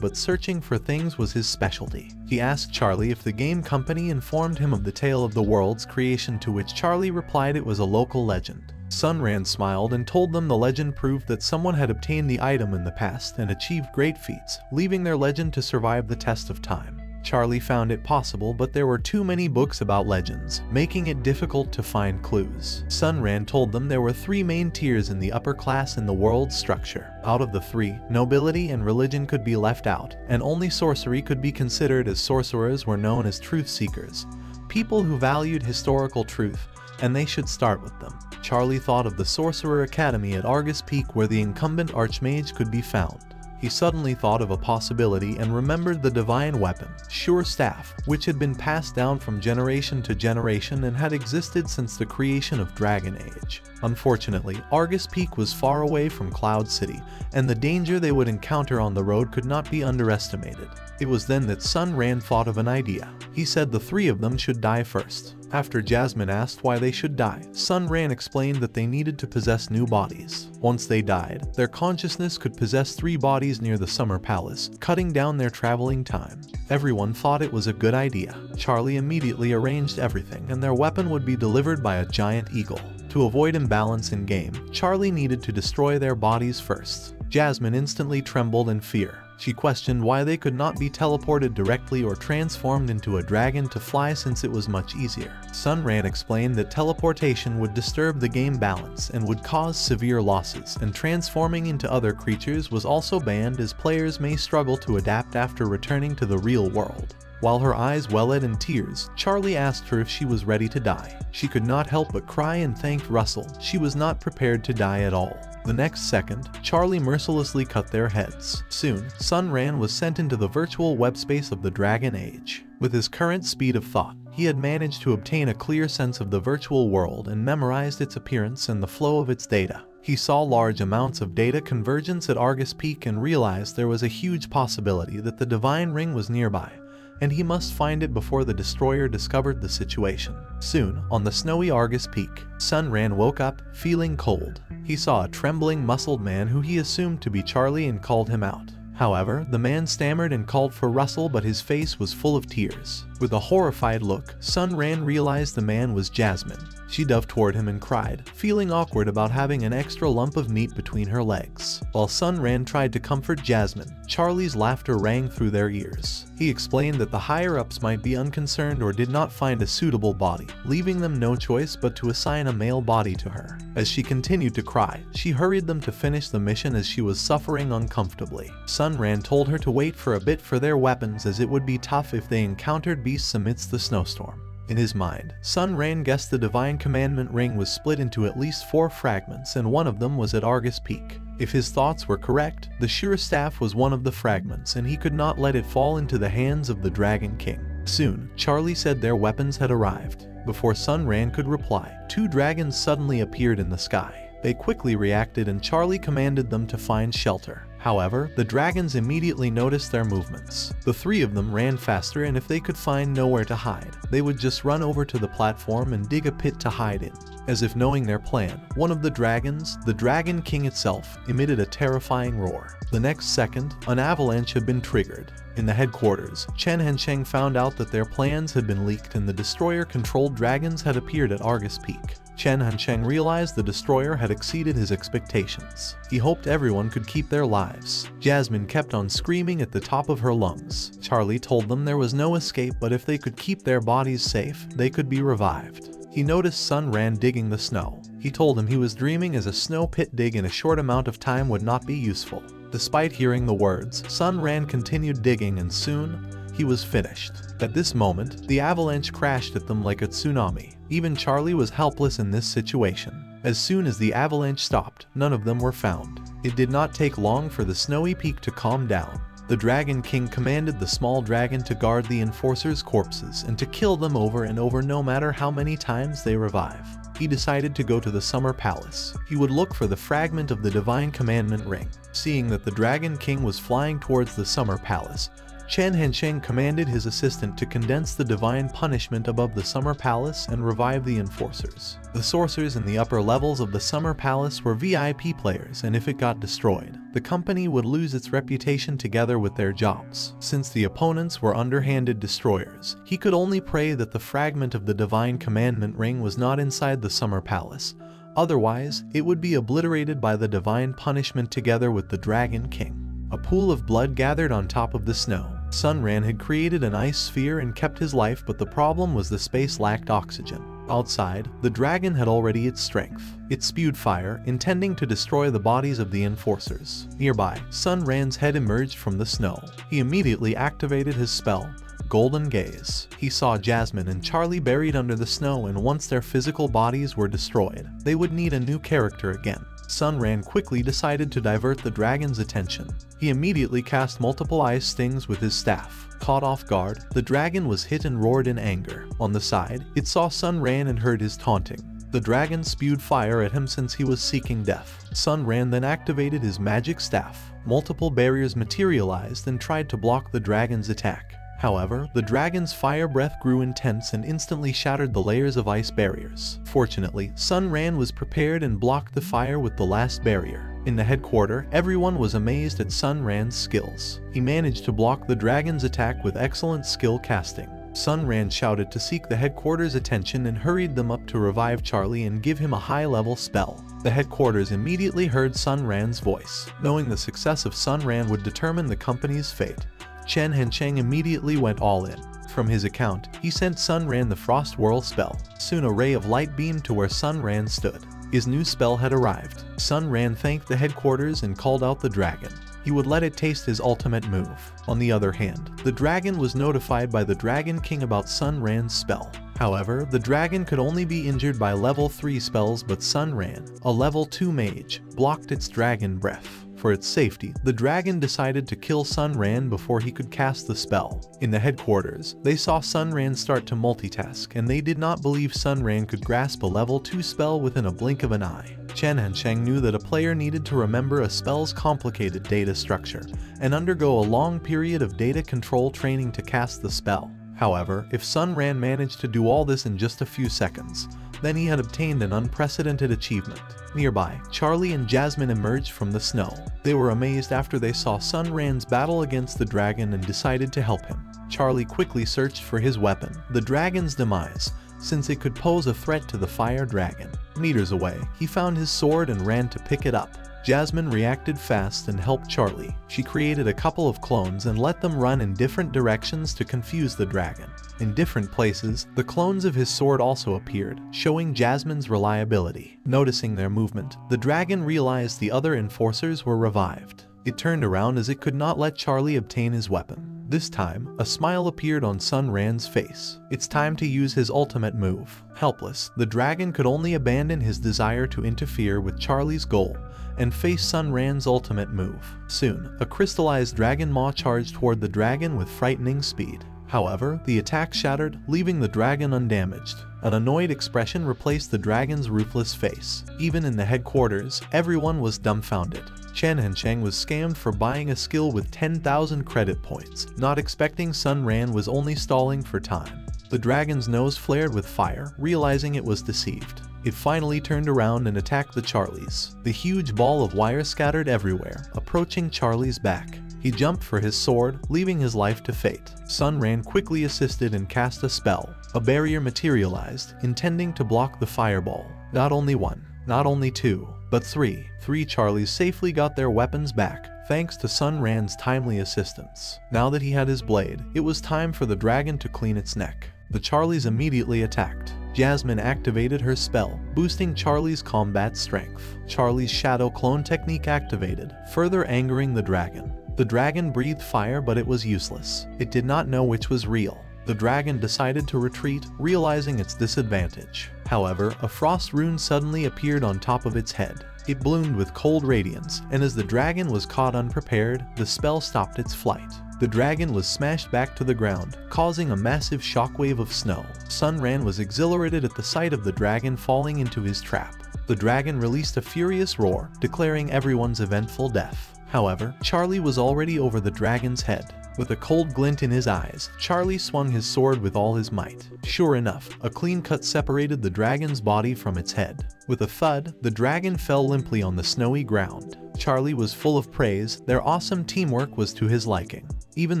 but searching for things was his specialty. He asked Charlie if the game company informed him of the tale of the world's creation, to which Charlie replied it was a local legend. Sunran smiled and told them the legend proved that someone had obtained the item in the past and achieved great feats, leaving their legend to survive the test of time. Charlie found it possible, but there were too many books about legends, making it difficult to find clues. Sunran told them there were three main tiers in the upper class in the world's structure. Out of the three, nobility and religion could be left out, and only sorcery could be considered, as sorcerers were known as truth seekers, people who valued historical truth, and they should start with them. Charlie thought of the Sorcerer Academy at Argus Peak, where the incumbent Archmage could be found. He suddenly thought of a possibility and remembered the divine weapon, Sure Staff, which had been passed down from generation to generation and had existed since the creation of Dragon Age. Unfortunately, Argus Peak was far away from Cloud City, and the danger they would encounter on the road could not be underestimated. It was then that Sunran thought of an idea. He said the three of them should die first. After Jasmine asked why they should die, Sunran explained that they needed to possess new bodies. Once they died, their consciousness could possess 3 bodies near the Summer Palace, cutting down their traveling time. Everyone thought it was a good idea. Charlie immediately arranged everything, and their weapon would be delivered by a giant eagle. To avoid imbalance in game, Charlie needed to destroy their bodies first. Jasmine instantly trembled in fear. She questioned why they could not be teleported directly or transformed into a dragon to fly, since it was much easier. Sunran explained that teleportation would disturb the game balance and would cause severe losses, and transforming into other creatures was also banned, as players may struggle to adapt after returning to the real world. While her eyes welled in tears, Charlie asked her if she was ready to die. She could not help but cry and thanked Russell. She was not prepared to die at all. The next second, Charlie mercilessly cut their heads. Soon, Sunran was sent into the virtual web space of the Dragon Age. With his current speed of thought, he had managed to obtain a clear sense of the virtual world and memorized its appearance and the flow of its data. He saw large amounts of data convergence at Argus Peak and realized there was a huge possibility that the Divine Ring was nearby, and he must find it before the Destroyer discovered the situation. Soon, on the snowy Argus Peak, Sunran woke up, feeling cold. He saw a trembling, muscled man who he assumed to be Charlie and called him out. However, the man stammered and called for Russell, but his face was full of tears. With a horrified look, Sunran realized the man was Jasmine. She dove toward him and cried, feeling awkward about having an extra lump of meat between her legs. While Sunran tried to comfort Jasmine, Charlie's laughter rang through their ears. He explained that the higher-ups might be unconcerned or did not find a suitable body, leaving them no choice but to assign a male body to her. As she continued to cry, she hurried them to finish the mission as she was suffering uncomfortably. Sunran told her to wait for a bit for their weapons, as it would be tough if they encountered beasts amidst the snowstorm. In his mind, Sunran guessed the Divine Commandment Ring was split into at least 4 fragments, and one of them was at Argus Peak. If his thoughts were correct, the Sure Staff was one of the fragments, and he could not let it fall into the hands of the Dragon King. Soon, Charlie said their weapons had arrived. Before Sunran could reply, 2 dragons suddenly appeared in the sky. They quickly reacted, and Charlie commanded them to find shelter. However, the dragons immediately noticed their movements. The three of them ran faster, and if they could find nowhere to hide, they would just run over to the platform and dig a pit to hide in. As if knowing their plan, one of the dragons, the Dragon King itself, emitted a terrifying roar. The next second, an avalanche had been triggered. In the headquarters, Chen Hansheng found out that their plans had been leaked and the destroyer-controlled dragons had appeared at Argus Peak. Chen Hansheng realized the destroyer had exceeded his expectations. He hoped everyone could keep their lives. Jasmine kept on screaming at the top of her lungs. Charlie told them there was no escape, but if they could keep their bodies safe, they could be revived. He noticed Sun Ran digging the snow. He told him he was dreaming, as a snow pit dig in a short amount of time would not be useful. Despite hearing the words, Sun Ran continued digging, and soon, he was finished. At this moment, the avalanche crashed at them like a tsunami. Even Charlie was helpless in this situation. As soon as the avalanche stopped, none of them were found. It did not take long for the snowy peak to calm down. The Dragon King commanded the small dragon to guard the enforcers' corpses and to kill them over and over, no matter how many times they revive. He decided to go to the Summer Palace. He would look for the fragment of the Divine Commandment Ring. Seeing that the Dragon King was flying towards the Summer Palace, Chen Hansheng commanded his assistant to condense the divine punishment above the Summer Palace and revive the enforcers. The sorcerers in the upper levels of the Summer Palace were VIP players, and if it got destroyed, the company would lose its reputation together with their jobs. Since the opponents were underhanded destroyers, he could only pray that the fragment of the Divine Commandment Ring was not inside the Summer Palace. Otherwise, it would be obliterated by the divine punishment together with the Dragon King. A pool of blood gathered on top of the snow. Sun Ran had created an ice sphere and kept his life, but the problem was the space lacked oxygen. Outside, the dragon had already its strength. It spewed fire, intending to destroy the bodies of the enforcers. Nearby, Sun Ran's head emerged from the snow. He immediately activated his spell, Golden Gaze. He saw Jasmine and Charlie buried under the snow, and once their physical bodies were destroyed, they would need a new character again. Sun Ran quickly decided to divert the dragon's attention. He immediately cast multiple ice stings with his staff. Caught off guard, the dragon was hit and roared in anger. On the side, it saw Sun Ran and heard his taunting. The dragon spewed fire at him since he was seeking death. Sun Ran then activated his magic staff. Multiple barriers materialized and tried to block the dragon's attack. However, the dragon's fire breath grew intense and instantly shattered the layers of ice barriers. Fortunately, Sun Ran was prepared and blocked the fire with the last barrier. In the headquarters, everyone was amazed at Sun Ran's skills. He managed to block the dragon's attack with excellent skill casting. Sun Ran shouted to seek the headquarters' attention and hurried them up to revive Charlie and give him a high-level spell. The headquarters immediately heard Sun Ran's voice. Knowing the success of Sun Ran would determine the company's fate, Chen Hansheng immediately went all in. From his account, he sent Sun Ran the Frost Whirl spell. Soon a ray of light beamed to where Sun Ran stood. His new spell had arrived. Sun Ran thanked the headquarters and called out the dragon. He would let it taste his ultimate move. On the other hand, the dragon was notified by the Dragon King about Sun Ran's spell. However, the dragon could only be injured by level 3 spells, but Sun Ran, a level 2 mage, blocked its dragon breath. For its safety, the dragon decided to kill Sun Ran before he could cast the spell. In the headquarters, they saw Sun Ran start to multitask, and they did not believe Sun Ran could grasp a level 2 spell within a blink of an eye. Chen Hansheng knew that a player needed to remember a spell's complicated data structure and undergo a long period of data control training to cast the spell. However, if Sun Ran managed to do all this in just a few seconds, then he had obtained an unprecedented achievement. Nearby, Charlie and Jasmine emerged from the snow. They were amazed after they saw Sun Ran's battle against the dragon and decided to help him. Charlie quickly searched for his weapon, the dragon's demise, since it could pose a threat to the fire dragon. Meters away, he found his sword and ran to pick it up. Jasmine reacted fast and helped Charlie. She created a couple of clones and let them run in different directions to confuse the dragon. In different places, the clones of his sword also appeared, showing Jasmine's reliability. Noticing their movement, the dragon realized the other enforcers were revived. It turned around as it could not let Charlie obtain his weapon. This time, a smile appeared on Sun Ran's face. It's time to use his ultimate move. Helpless, the dragon could only abandon his desire to interfere with Charlie's goal and face Sun Ran's ultimate move. Soon, a crystallized dragon maw charged toward the dragon with frightening speed. However, the attack shattered, leaving the dragon undamaged. An annoyed expression replaced the dragon's ruthless face. Even in the headquarters, everyone was dumbfounded. Chen Hensheng was scammed for buying a skill with 10,000 credit points, not expecting Sun Ran was only stalling for time. The dragon's nose flared with fire, realizing it was deceived. It finally turned around and attacked the Charlies. The huge ball of wire scattered everywhere, approaching Charlie's back. He jumped for his sword, leaving his life to fate. Sun Ran quickly assisted and cast a spell. A barrier materialized, intending to block the fireball. Not only one, not only two, but three. Three Charlies safely got their weapons back, thanks to Sun Ran's timely assistance. Now that he had his blade, it was time for the dragon to clean its neck. The Charlies immediately attacked. Jasmine activated her spell, boosting Charlie's combat strength. Charlie's shadow clone technique activated, further angering the dragon. The dragon breathed fire, but it was useless. It did not know which was real. The dragon decided to retreat, realizing its disadvantage. However, a frost rune suddenly appeared on top of its head. It bloomed with cold radiance, and as the dragon was caught unprepared, the spell stopped its flight. The dragon was smashed back to the ground, causing a massive shockwave of snow. Sun Ran was exhilarated at the sight of the dragon falling into his trap. The dragon released a furious roar, declaring everyone's eventful death. However, Charlie was already over the dragon's head. With a cold glint in his eyes, Charlie swung his sword with all his might. Sure enough, a clean cut separated the dragon's body from its head. With a thud, the dragon fell limply on the snowy ground. Charlie was full of praise. Their awesome teamwork was to his liking. Even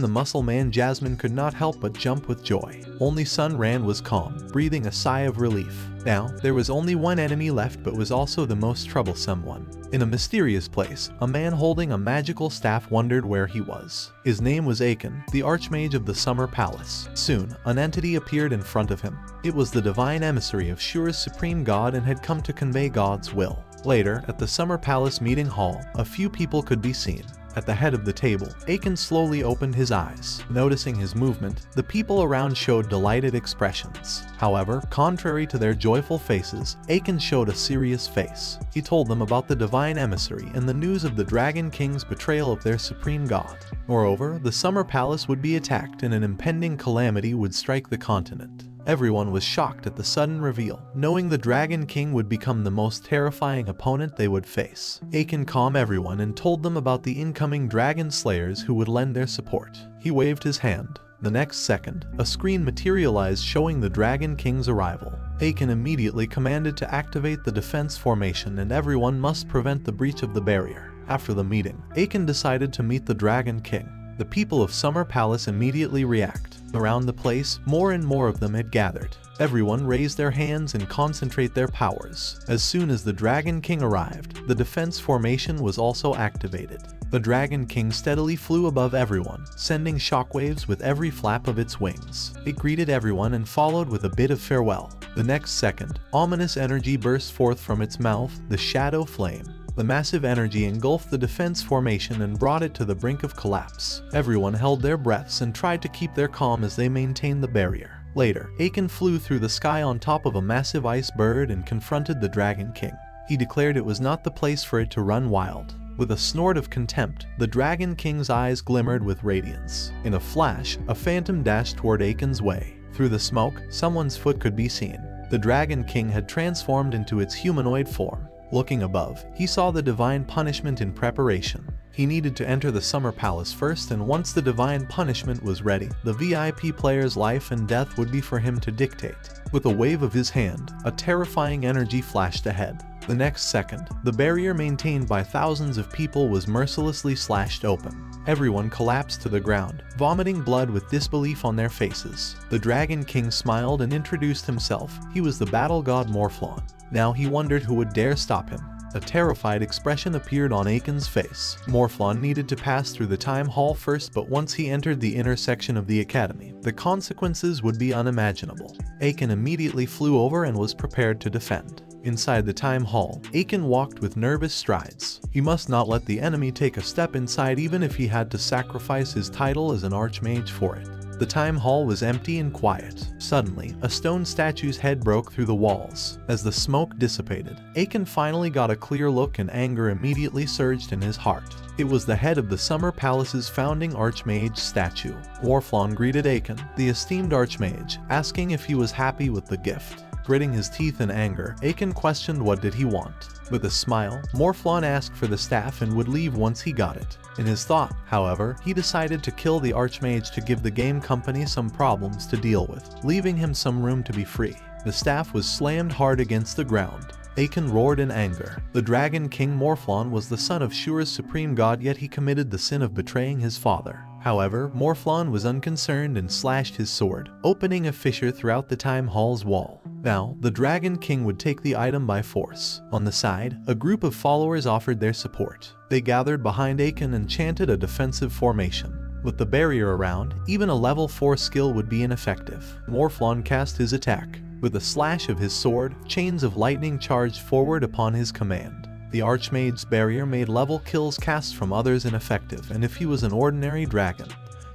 the muscle man Jasmine could not help but jump with joy. Only Sun Ran was calm, breathing a sigh of relief. Now, there was only one enemy left, but was also the most troublesome one. In a mysterious place, a man holding a magical staff wondered where he was. His name was Aiken, the Archmage of the Summer Palace. Soon, an entity appeared in front of him. It was the divine emissary of Shura's supreme god and had come to convey God's will. Later, at the Summer Palace meeting hall, a few people could be seen. At the head of the table, Aiken slowly opened his eyes. Noticing his movement, the people around showed delighted expressions. However, contrary to their joyful faces, Aiken showed a serious face. He told them about the divine emissary and the news of the Dragon King's betrayal of their supreme god. Moreover, the Summer Palace would be attacked and an impending calamity would strike the continent. Everyone was shocked at the sudden reveal, knowing the Dragon King would become the most terrifying opponent they would face. Aiken calmed everyone and told them about the incoming dragon slayers who would lend their support. He waved his hand. The next second, a screen materialized showing the Dragon King's arrival. Aiken immediately commanded to activate the defense formation and everyone must prevent the breach of the barrier. After the meeting, Aiken decided to meet the Dragon King. The people of Summer Palace immediately react. Around the place, more and more of them had gathered. Everyone raised their hands and concentrate their powers. As soon as the Dragon King arrived, the defense formation was also activated. The Dragon King steadily flew above everyone, sending shockwaves with every flap of its wings. It greeted everyone and followed with a bit of farewell. The next second, ominous energy burst forth from its mouth, the Shadow Flame. The massive energy engulfed the defense formation and brought it to the brink of collapse. Everyone held their breaths and tried to keep their calm as they maintained the barrier. Later, Aiken flew through the sky on top of a massive ice bird and confronted the Dragon King. He declared it was not the place for it to run wild. With a snort of contempt, the Dragon King's eyes glimmered with radiance. In a flash, a phantom dashed toward Aiken's way. Through the smoke, someone's foot could be seen. The Dragon King had transformed into its humanoid form. Looking above, he saw the divine punishment in preparation. He needed to enter the Summer Palace first, and once the divine punishment was ready, the VIP player's life and death would be for him to dictate. With a wave of his hand, a terrifying energy flashed ahead. The next second, the barrier maintained by thousands of people was mercilessly slashed open. Everyone collapsed to the ground, vomiting blood with disbelief on their faces. The Dragon King smiled and introduced himself. He was the battle god Morphlon. Now he wondered who would dare stop him. A terrified expression appeared on Aiken's face. Morphlon needed to pass through the time hall first, but once he entered the intersection of the academy, the consequences would be unimaginable. Aiken immediately flew over and was prepared to defend. Inside the time hall, Aiken walked with nervous strides. He must not let the enemy take a step inside even if he had to sacrifice his title as an archmage for it. The time hall was empty and quiet. Suddenly, a stone statue's head broke through the walls. As the smoke dissipated, Aiken finally got a clear look and anger immediately surged in his heart. It was the head of the Summer Palace's founding archmage statue. Morphlon greeted Aiken, the esteemed archmage, asking if he was happy with the gift. gritting his teeth in anger, Akin questioned what did he want. With a smile, Morphlon asked for the staff and would leave once he got it. In his thought, however, he decided to kill the Archmage to give the game company some problems to deal with, leaving him some room to be free. The staff was slammed hard against the ground. Akin roared in anger. The Dragon King Morphlon was the son of Shura's supreme god, yet he committed the sin of betraying his father. However, Morphlon was unconcerned and slashed his sword, opening a fissure throughout the Time Hall's wall. Now, the Dragon King would take the item by force. On the side, a group of followers offered their support. They gathered behind Akin and chanted a defensive formation. With the barrier around, even a level 4 skill would be ineffective. Morphlon cast his attack. With a slash of his sword, chains of lightning charged forward upon his command. The Archmage's barrier made level kills cast from others ineffective, and if he was an ordinary dragon,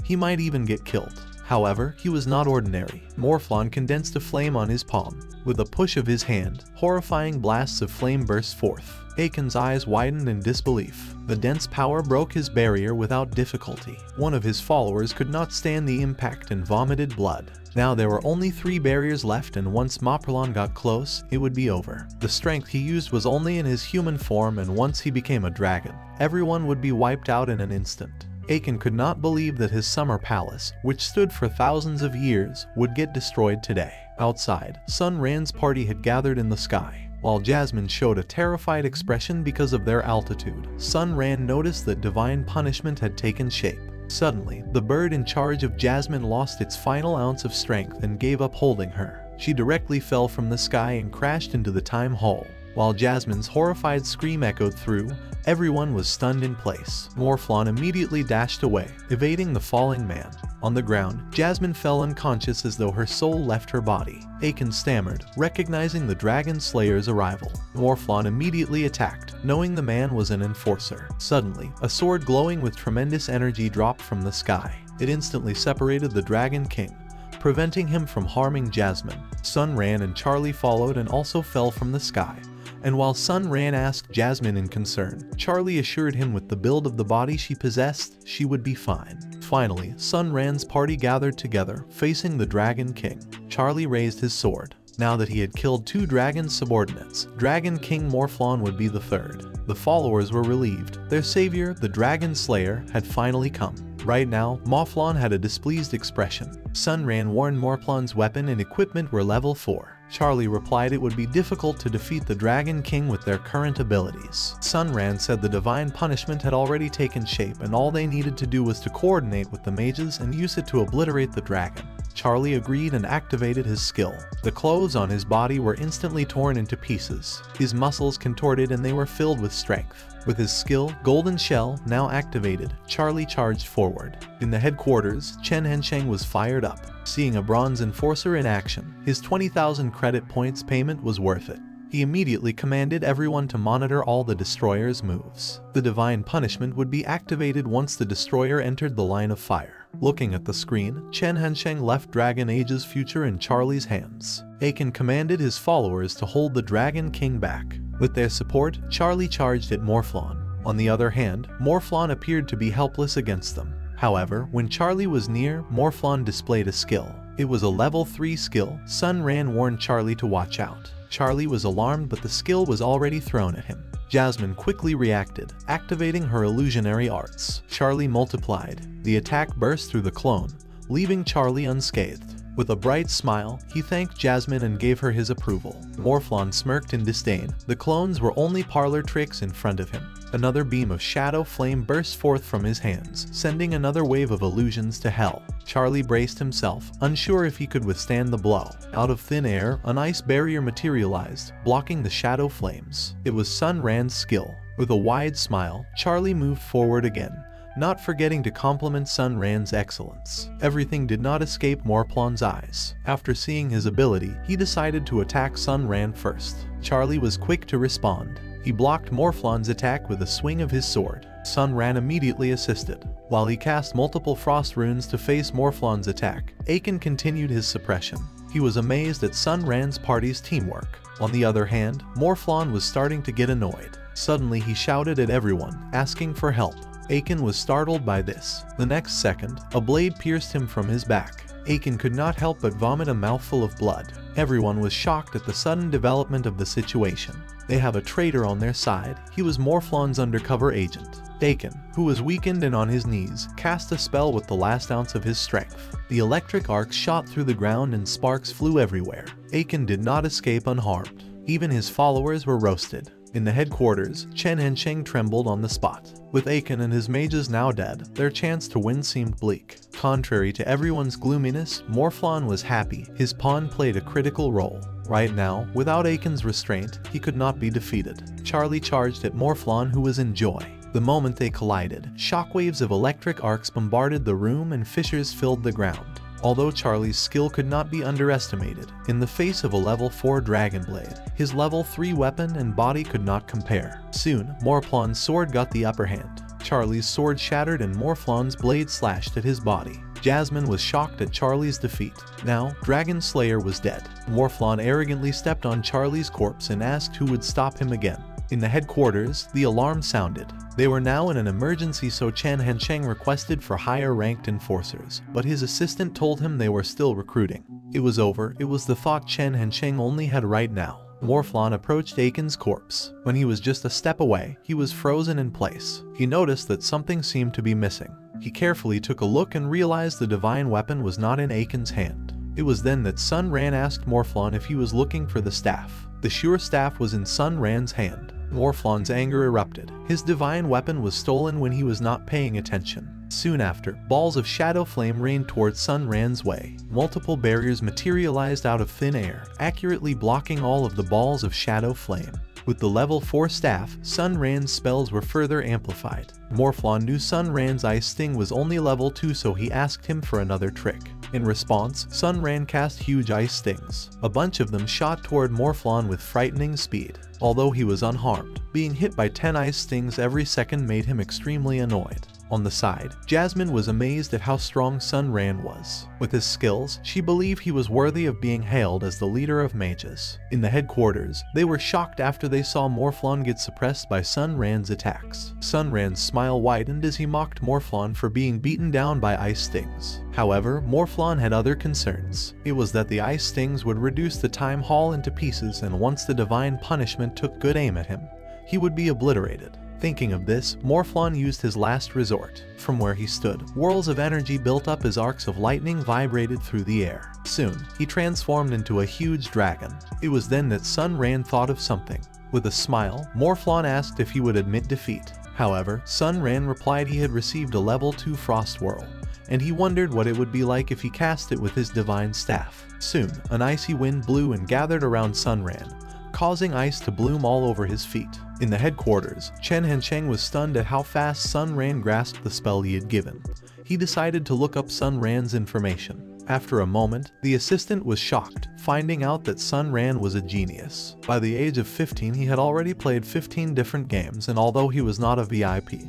he might even get killed. However, he was not ordinary. Morphlon condensed a flame on his palm. With a push of his hand, horrifying blasts of flame burst forth. Akin's eyes widened in disbelief. The dense power broke his barrier without difficulty. One of his followers could not stand the impact and vomited blood. Now there were only 3 barriers left, and once Morphlon got close, it would be over. The strength he used was only in his human form, and once he became a dragon, everyone would be wiped out in an instant. Akin could not believe that his summer palace, which stood for thousands of years, would get destroyed today. Outside, Sun Ran's party had gathered in the sky. While Jasmine showed a terrified expression because of their altitude, Sun Ran noticed that divine punishment had taken shape. Suddenly, the bird in charge of Jasmine lost its final ounce of strength and gave up holding her. She directly fell from the sky and crashed into the Time Hall. While Jasmine's horrified scream echoed through, everyone was stunned in place. Morphlon immediately dashed away, evading the falling man. On the ground, Jasmine fell unconscious as though her soul left her body. Akin stammered, recognizing the Dragon Slayer's arrival. Morphlon immediately attacked, knowing the man was an enforcer. Suddenly, a sword glowing with tremendous energy dropped from the sky. It instantly separated the Dragon King, preventing him from harming Jasmine. Sun Ran and Charlie followed and also fell from the sky. And while Sun Ran asked Jasmine in concern, Charlie assured him with the build of the body she possessed, she would be fine. Finally, Sun Ran's party gathered together, facing the Dragon King. Charlie raised his sword. Now that he had killed 2 dragon subordinates, Dragon King Morphlon would be the 3rd. The followers were relieved. Their savior, the Dragon Slayer, had finally come. Right now, Morphlon had a displeased expression. Sun Ran warned Morphlon's weapon and equipment were level 4. Charlie replied it would be difficult to defeat the Dragon King with their current abilities. Sun Ran said the divine punishment had already taken shape and all they needed to do was to coordinate with the mages and use it to obliterate the dragon. Charlie agreed and activated his skill. The clothes on his body were instantly torn into pieces. His muscles contorted and they were filled with strength. With his skill, Golden Shell, now activated, Charlie charged forward. In the headquarters, Chen Hensheng was fired up. Seeing a bronze enforcer in action, his 20,000 credit points payment was worth it. He immediately commanded everyone to monitor all the destroyer's moves. The divine punishment would be activated once the destroyer entered the line of fire. Looking at the screen, Chen Hensheng left Dragon Age's future in Charlie's hands. Akin commanded his followers to hold the Dragon King back. With their support, Charlie charged at Morphlon. On the other hand, Morphlon appeared to be helpless against them. However, when Charlie was near, Morphlon displayed a skill. It was a level 3 skill. Sun Ran warned Charlie to watch out. Charlie was alarmed, but the skill was already thrown at him. Jasmine quickly reacted, activating her illusionary arts. Charlie multiplied. The attack burst through the clone, leaving Charlie unscathed. With a bright smile, he thanked Jasmine and gave her his approval. Morphlon smirked in disdain. The clones were only parlor tricks in front of him. Another beam of shadow flame burst forth from his hands, sending another wave of illusions to hell. Charlie braced himself, unsure if he could withstand the blow. Out of thin air, an ice barrier materialized, blocking the shadow flames. It was Sun Ran's skill. With a wide smile, Charlie moved forward again, not forgetting to compliment Sun Ran's excellence. Everything did not escape Morphlon's eyes. After seeing his ability, he decided to attack Sun Ran first. Charlie was quick to respond. He blocked Morphlon's attack with a swing of his sword. Sun Ran immediately assisted. While he cast multiple frost runes to face Morphlon's attack, Akin continued his suppression. He was amazed at Sun Ran's party's teamwork. On the other hand, Morphlon was starting to get annoyed. Suddenly he shouted at everyone, asking for help. Akin was startled by this. The next second, a blade pierced him from his back. Akin could not help but vomit a mouthful of blood. Everyone was shocked at the sudden development of the situation. They have a traitor on their side. He was Morphlon's undercover agent. Aiken, who was weakened and on his knees, cast a spell with the last ounce of his strength. The electric arcs shot through the ground and sparks flew everywhere. Aiken did not escape unharmed. Even his followers were roasted. In the headquarters, Chen Hansheng trembled on the spot. With Aiken and his mages now dead, their chance to win seemed bleak. Contrary to everyone's gloominess, Morphlon was happy. His pawn played a critical role. Right now, without Aiken's restraint, he could not be defeated. Charlie charged at Morphlon, who was in joy. The moment they collided, shockwaves of electric arcs bombarded the room and fissures filled the ground. Although Charlie's skill could not be underestimated, in the face of a level 4 Dragon Blade, his level 3 weapon and body could not compare. Soon, Morphlon's sword got the upper hand. Charlie's sword shattered and Morphlon's blade slashed at his body. Jasmine was shocked at Charlie's defeat. Now, Dragon Slayer was dead. Morphlon arrogantly stepped on Charlie's corpse and asked who would stop him again. In the headquarters, the alarm sounded. They were now in an emergency, so Chen Hansheng requested for higher-ranked enforcers, but his assistant told him they were still recruiting. It was over. It was the thought Chen Hansheng only had right now. Morphlon approached Aiken's corpse. When he was just a step away, he was frozen in place. He noticed that something seemed to be missing. He carefully took a look and realized the divine weapon was not in Aiken's hand. It was then that Sun Ran asked Morphlon if he was looking for the staff. The sure staff was in Sun Ran's hand. Morphlon's anger erupted. His divine weapon was stolen when he was not paying attention. Soon after, balls of shadow flame rained towards Sun Ran's way. Multiple barriers materialized out of thin air, accurately blocking all of the balls of shadow flame. With the level 4 staff, Sun Ran's spells were further amplified. Morphlon knew Sun Ran's ice sting was only level 2, so he asked him for another trick. In response, Sun Ran cast huge ice stings. A bunch of them shot toward Morphlon with frightening speed. Although he was unharmed, being hit by 10 ice stings every second made him extremely annoyed. On the side, Jasmine was amazed at how strong Sun Ran was. With his skills, she believed he was worthy of being hailed as the leader of mages. In the headquarters, they were shocked after they saw Morphlon get suppressed by Sun Ran's attacks. Sun Ran's smile widened as he mocked Morphlon for being beaten down by ice stings. However, Morphlon had other concerns. It was that the ice stings would reduce the Time Hall into pieces, and once the divine punishment took good aim at him, he would be obliterated. Thinking of this, Morphlon used his last resort. From where he stood, whirls of energy built up as arcs of lightning vibrated through the air. Soon, he transformed into a huge dragon. It was then that Sun Ran thought of something. With a smile, Morphlon asked if he would admit defeat. However, Sun Ran replied he had received a level 2 Frost Whirl, and he wondered what it would be like if he cast it with his divine staff. Soon, an icy wind blew and gathered around Sun Ran, causing ice to bloom all over his feet. In the headquarters, Chen Hansheng was stunned at how fast Sun Ran grasped the spell he had given. He decided to look up Sun Ran's information. After a moment, the assistant was shocked, finding out that Sun Ran was a genius. By the age of 15, he had already played 15 different games, and although he was not a VIP,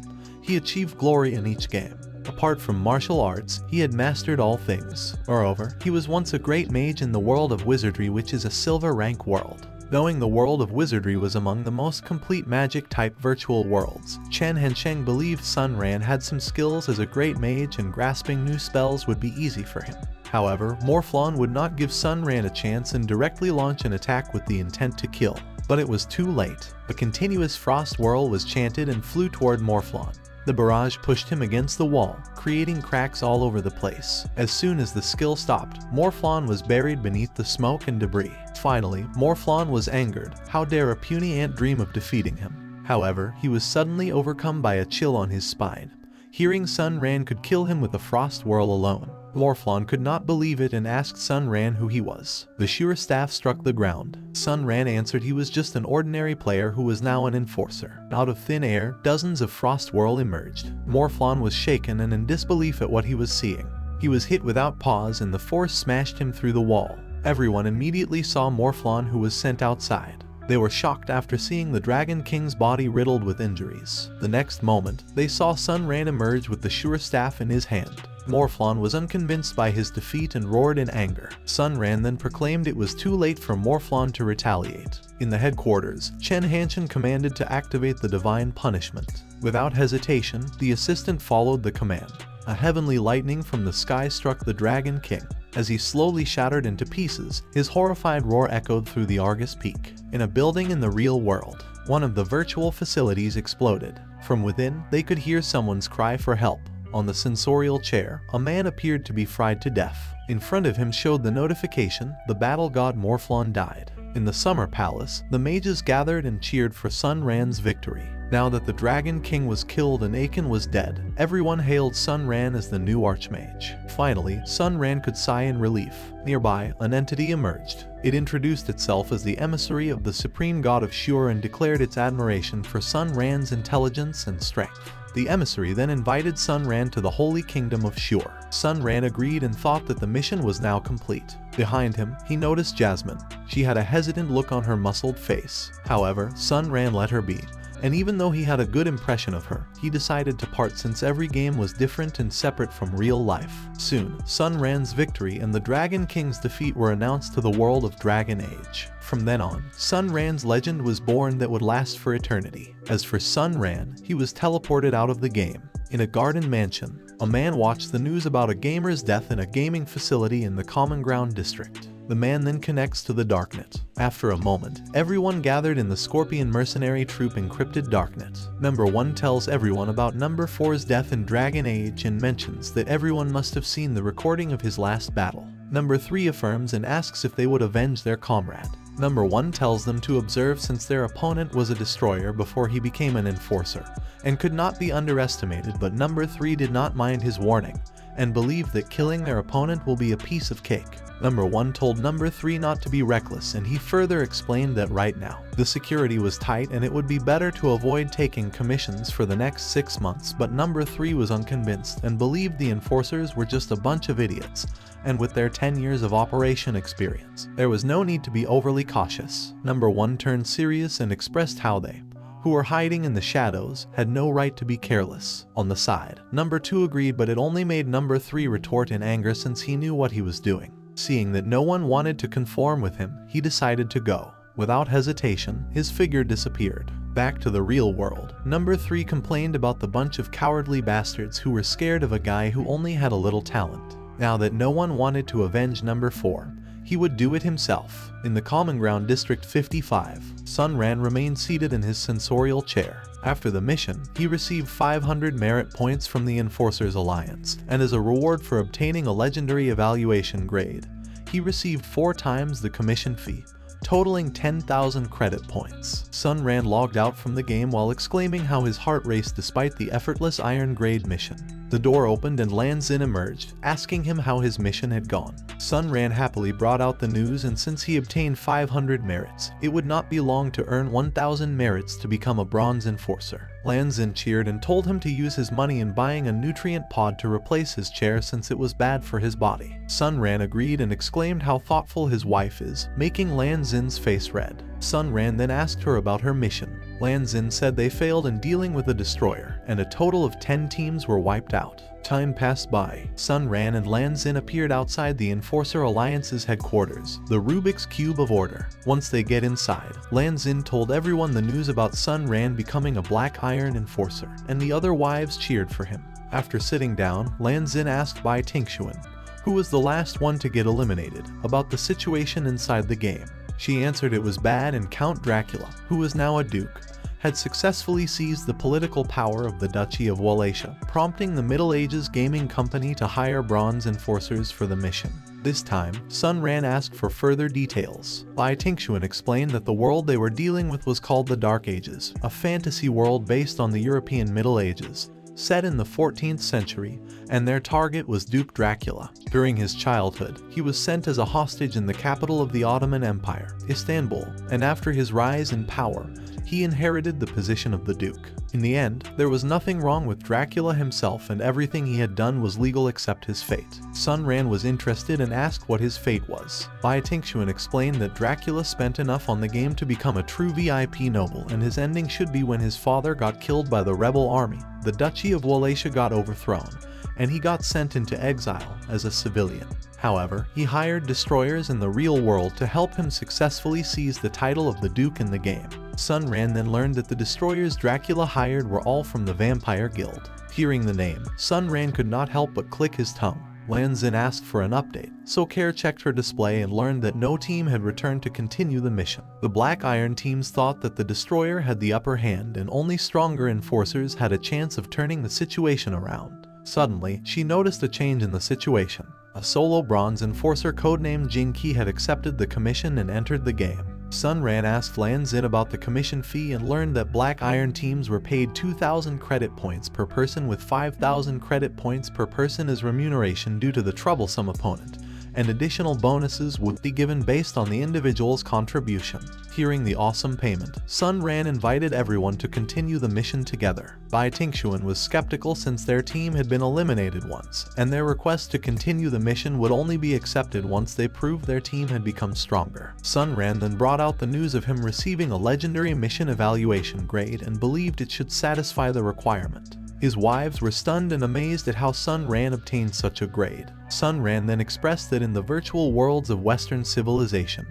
he achieved glory in each game. Apart from martial arts, he had mastered all things. Moreover, he was once a great mage in the world of wizardry, which is a silver rank world. Knowing the world of wizardry was among the most complete magic-type virtual worlds, Chen Hansheng believed Sun Ran had some skills as a great mage and grasping new spells would be easy for him. However, Morphlon would not give Sun Ran a chance and directly launch an attack with the intent to kill. But it was too late. A continuous frost whirl was chanted and flew toward Morphlon. The barrage pushed him against the wall, creating cracks all over the place. As soon as the skill stopped, Morphlon was buried beneath the smoke and debris. Finally, Morphlon was angered. How dare a puny ant dream of defeating him? However, he was suddenly overcome by a chill on his spine. Hearing Sun Ran could kill him with a frost whirl alone, Morphlon could not believe it and asked Sun Ran who he was. The sure staff struck the ground. Sun Ran answered he was just an ordinary player who was now an enforcer. Out of thin air, dozens of frost whirl emerged. Morphlon was shaken and in disbelief at what he was seeing. He was hit without pause and the force smashed him through the wall. Everyone immediately saw Morphlon, who was sent outside. They were shocked after seeing the Dragon King's body riddled with injuries. The next moment, they saw Sun Ran emerge with the sure staff in his hand. Morphlon was unconvinced by his defeat and roared in anger. Sun Ran then proclaimed it was too late for Morphlon to retaliate. In the headquarters, Chen Hansheng commanded to activate the divine punishment. Without hesitation, the assistant followed the command. A heavenly lightning from the sky struck the Dragon King. As he slowly shattered into pieces, his horrified roar echoed through the Argus Peak. In a building in the real world, one of the virtual facilities exploded. From within, they could hear someone's cry for help. On the sensorial chair, a man appeared to be fried to death. In front of him showed the notification, the battle god Morphlon died. In the Summer Palace, the mages gathered and cheered for Sun Ran's victory. Now that the Dragon King was killed and Aken was dead, everyone hailed Sun Ran as the new Archmage. Finally, Sun Ran could sigh in relief. Nearby, an entity emerged. It introduced itself as the emissary of the supreme god of Shur and declared its admiration for Sun Ran's intelligence and strength. The emissary then invited Sun Ran to the Holy Kingdom of Shur. Sun Ran agreed and thought that the mission was now complete. Behind him, he noticed Jasmine. She had a hesitant look on her muscled face. However, Sun Ran let her be. And even though he had a good impression of her, he decided to part since every game was different and separate from real life. Soon, Sun Ran's victory and the Dragon King's defeat were announced to the world of Dragon Age. From then on, Sun Ran's legend was born that would last for eternity. As for Sun Ran, he was teleported out of the game. In a garden mansion, a man watched the news about a gamer's death in a gaming facility in the Common Ground district. The man then connects to the Darknet. After a moment, everyone gathered in the Scorpion mercenary troop encrypted Darknet. Number 1 tells everyone about Number 4's death in Dragon Age and mentions that everyone must have seen the recording of his last battle. Number 3 affirms and asks if they would avenge their comrade. Number 1 tells them to observe since their opponent was a destroyer before he became an enforcer, and could not be underestimated, but Number 3 did not mind his warning, and believed that killing their opponent will be a piece of cake. Number 1 told Number 3 not to be reckless, and he further explained that right now, the security was tight and it would be better to avoid taking commissions for the next 6 months, but Number 3 was unconvinced and believed the enforcers were just a bunch of idiots, and with their 10 years of operation experience, there was no need to be overly cautious. Number 1 turned serious and expressed how they, who were hiding in the shadows, had no right to be careless. On the side, Number 2 agreed, but it only made Number 3 retort in anger since he knew what he was doing. Seeing that no one wanted to conform with him, he decided to go. Without hesitation, his figure disappeared. Back to the real world, Number 3 complained about the bunch of cowardly bastards who were scared of a guy who only had a little talent. Now that no one wanted to avenge Number 4, he would do it himself. In the Common Ground District 55, Sun Ran remained seated in his sensorial chair. After the mission, he received 500 merit points from the Enforcers Alliance, and as a reward for obtaining a legendary evaluation grade, he received 4 times the commission fee, totaling 10,000 credit points. Sun Ran logged out from the game while exclaiming how his heart raced despite the effortless Iron Grade mission. The door opened and Lan Xin emerged, asking him how his mission had gone. Sun Ran happily brought out the news, and since he obtained 500 merits, it would not be long to earn 1,000 merits to become a bronze enforcer. Lan Xin cheered and told him to use his money in buying a nutrient pod to replace his chair since it was bad for his body. Sun Ran agreed and exclaimed how thoughtful his wife is, making Lan Xin's face red. Sun Ran then asked her about her mission. Lan Xin said they failed in dealing with a destroyer, and a total of 10 teams were wiped out. Time passed by. Sun Ran and Lan Xin appeared outside the Enforcer Alliance's headquarters, the Rubik's Cube of Order. Once they get inside, Lan Xin told everyone the news about Sun Ran becoming a Black Iron Enforcer, and the other wives cheered for him. After sitting down, Lan Xin asked Bai Tingxuan, who was the last one to get eliminated, about the situation inside the game. She answered it was bad, and Count Dracula, who was now a duke, had successfully seized the political power of the Duchy of Wallachia, prompting the Middle Ages Gaming Company to hire bronze enforcers for the mission. This time, Sun Ran asked for further details. Bai Tingxuan explained that the world they were dealing with was called the Dark Ages, a fantasy world based on the European Middle Ages, set in the 14th century, and their target was Duke Dracula. During his childhood, he was sent as a hostage in the capital of the Ottoman Empire, Istanbul, and after his rise in power, he inherited the position of the Duke. In the end, there was nothing wrong with Dracula himself, and everything he had done was legal except his fate. Sun Ran was interested and asked what his fate was. Bai Tingxuan explained that Dracula spent enough on the game to become a true VIP noble, and his ending should be when his father got killed by the rebel army. The Duchy of Wallachia got overthrown, and he got sent into exile as a civilian. However, he hired destroyers in the real world to help him successfully seize the title of the Duke in the game. Sun Ran then learned that the destroyers Dracula hired were all from the Vampire Guild. Hearing the name, Sun Ran could not help but click his tongue. Lan Xin asked for an update, so Care checked her display and learned that no team had returned to continue the mission. The Black Iron teams thought that the destroyer had the upper hand and only stronger enforcers had a chance of turning the situation around. Suddenly, she noticed a change in the situation. A solo bronze enforcer codenamed Jing Qi had accepted the commission and entered the game. Sun Ran asked Lan Xin about the commission fee and learned that Black Iron teams were paid 2,000 credit points per person, with 5,000 credit points per person as remuneration due to the troublesome opponent, and additional bonuses would be given based on the individual's contribution. Hearing the awesome payment, Sun Ran invited everyone to continue the mission together. Bai Tingshuan was skeptical since their team had been eliminated once, and their request to continue the mission would only be accepted once they proved their team had become stronger. Sun Ran then brought out the news of him receiving a legendary mission evaluation grade and believed it should satisfy the requirement. His wives were stunned and amazed at how Sun Ran obtained such a grade. Sun Ran then expressed that in the virtual worlds of Western civilization,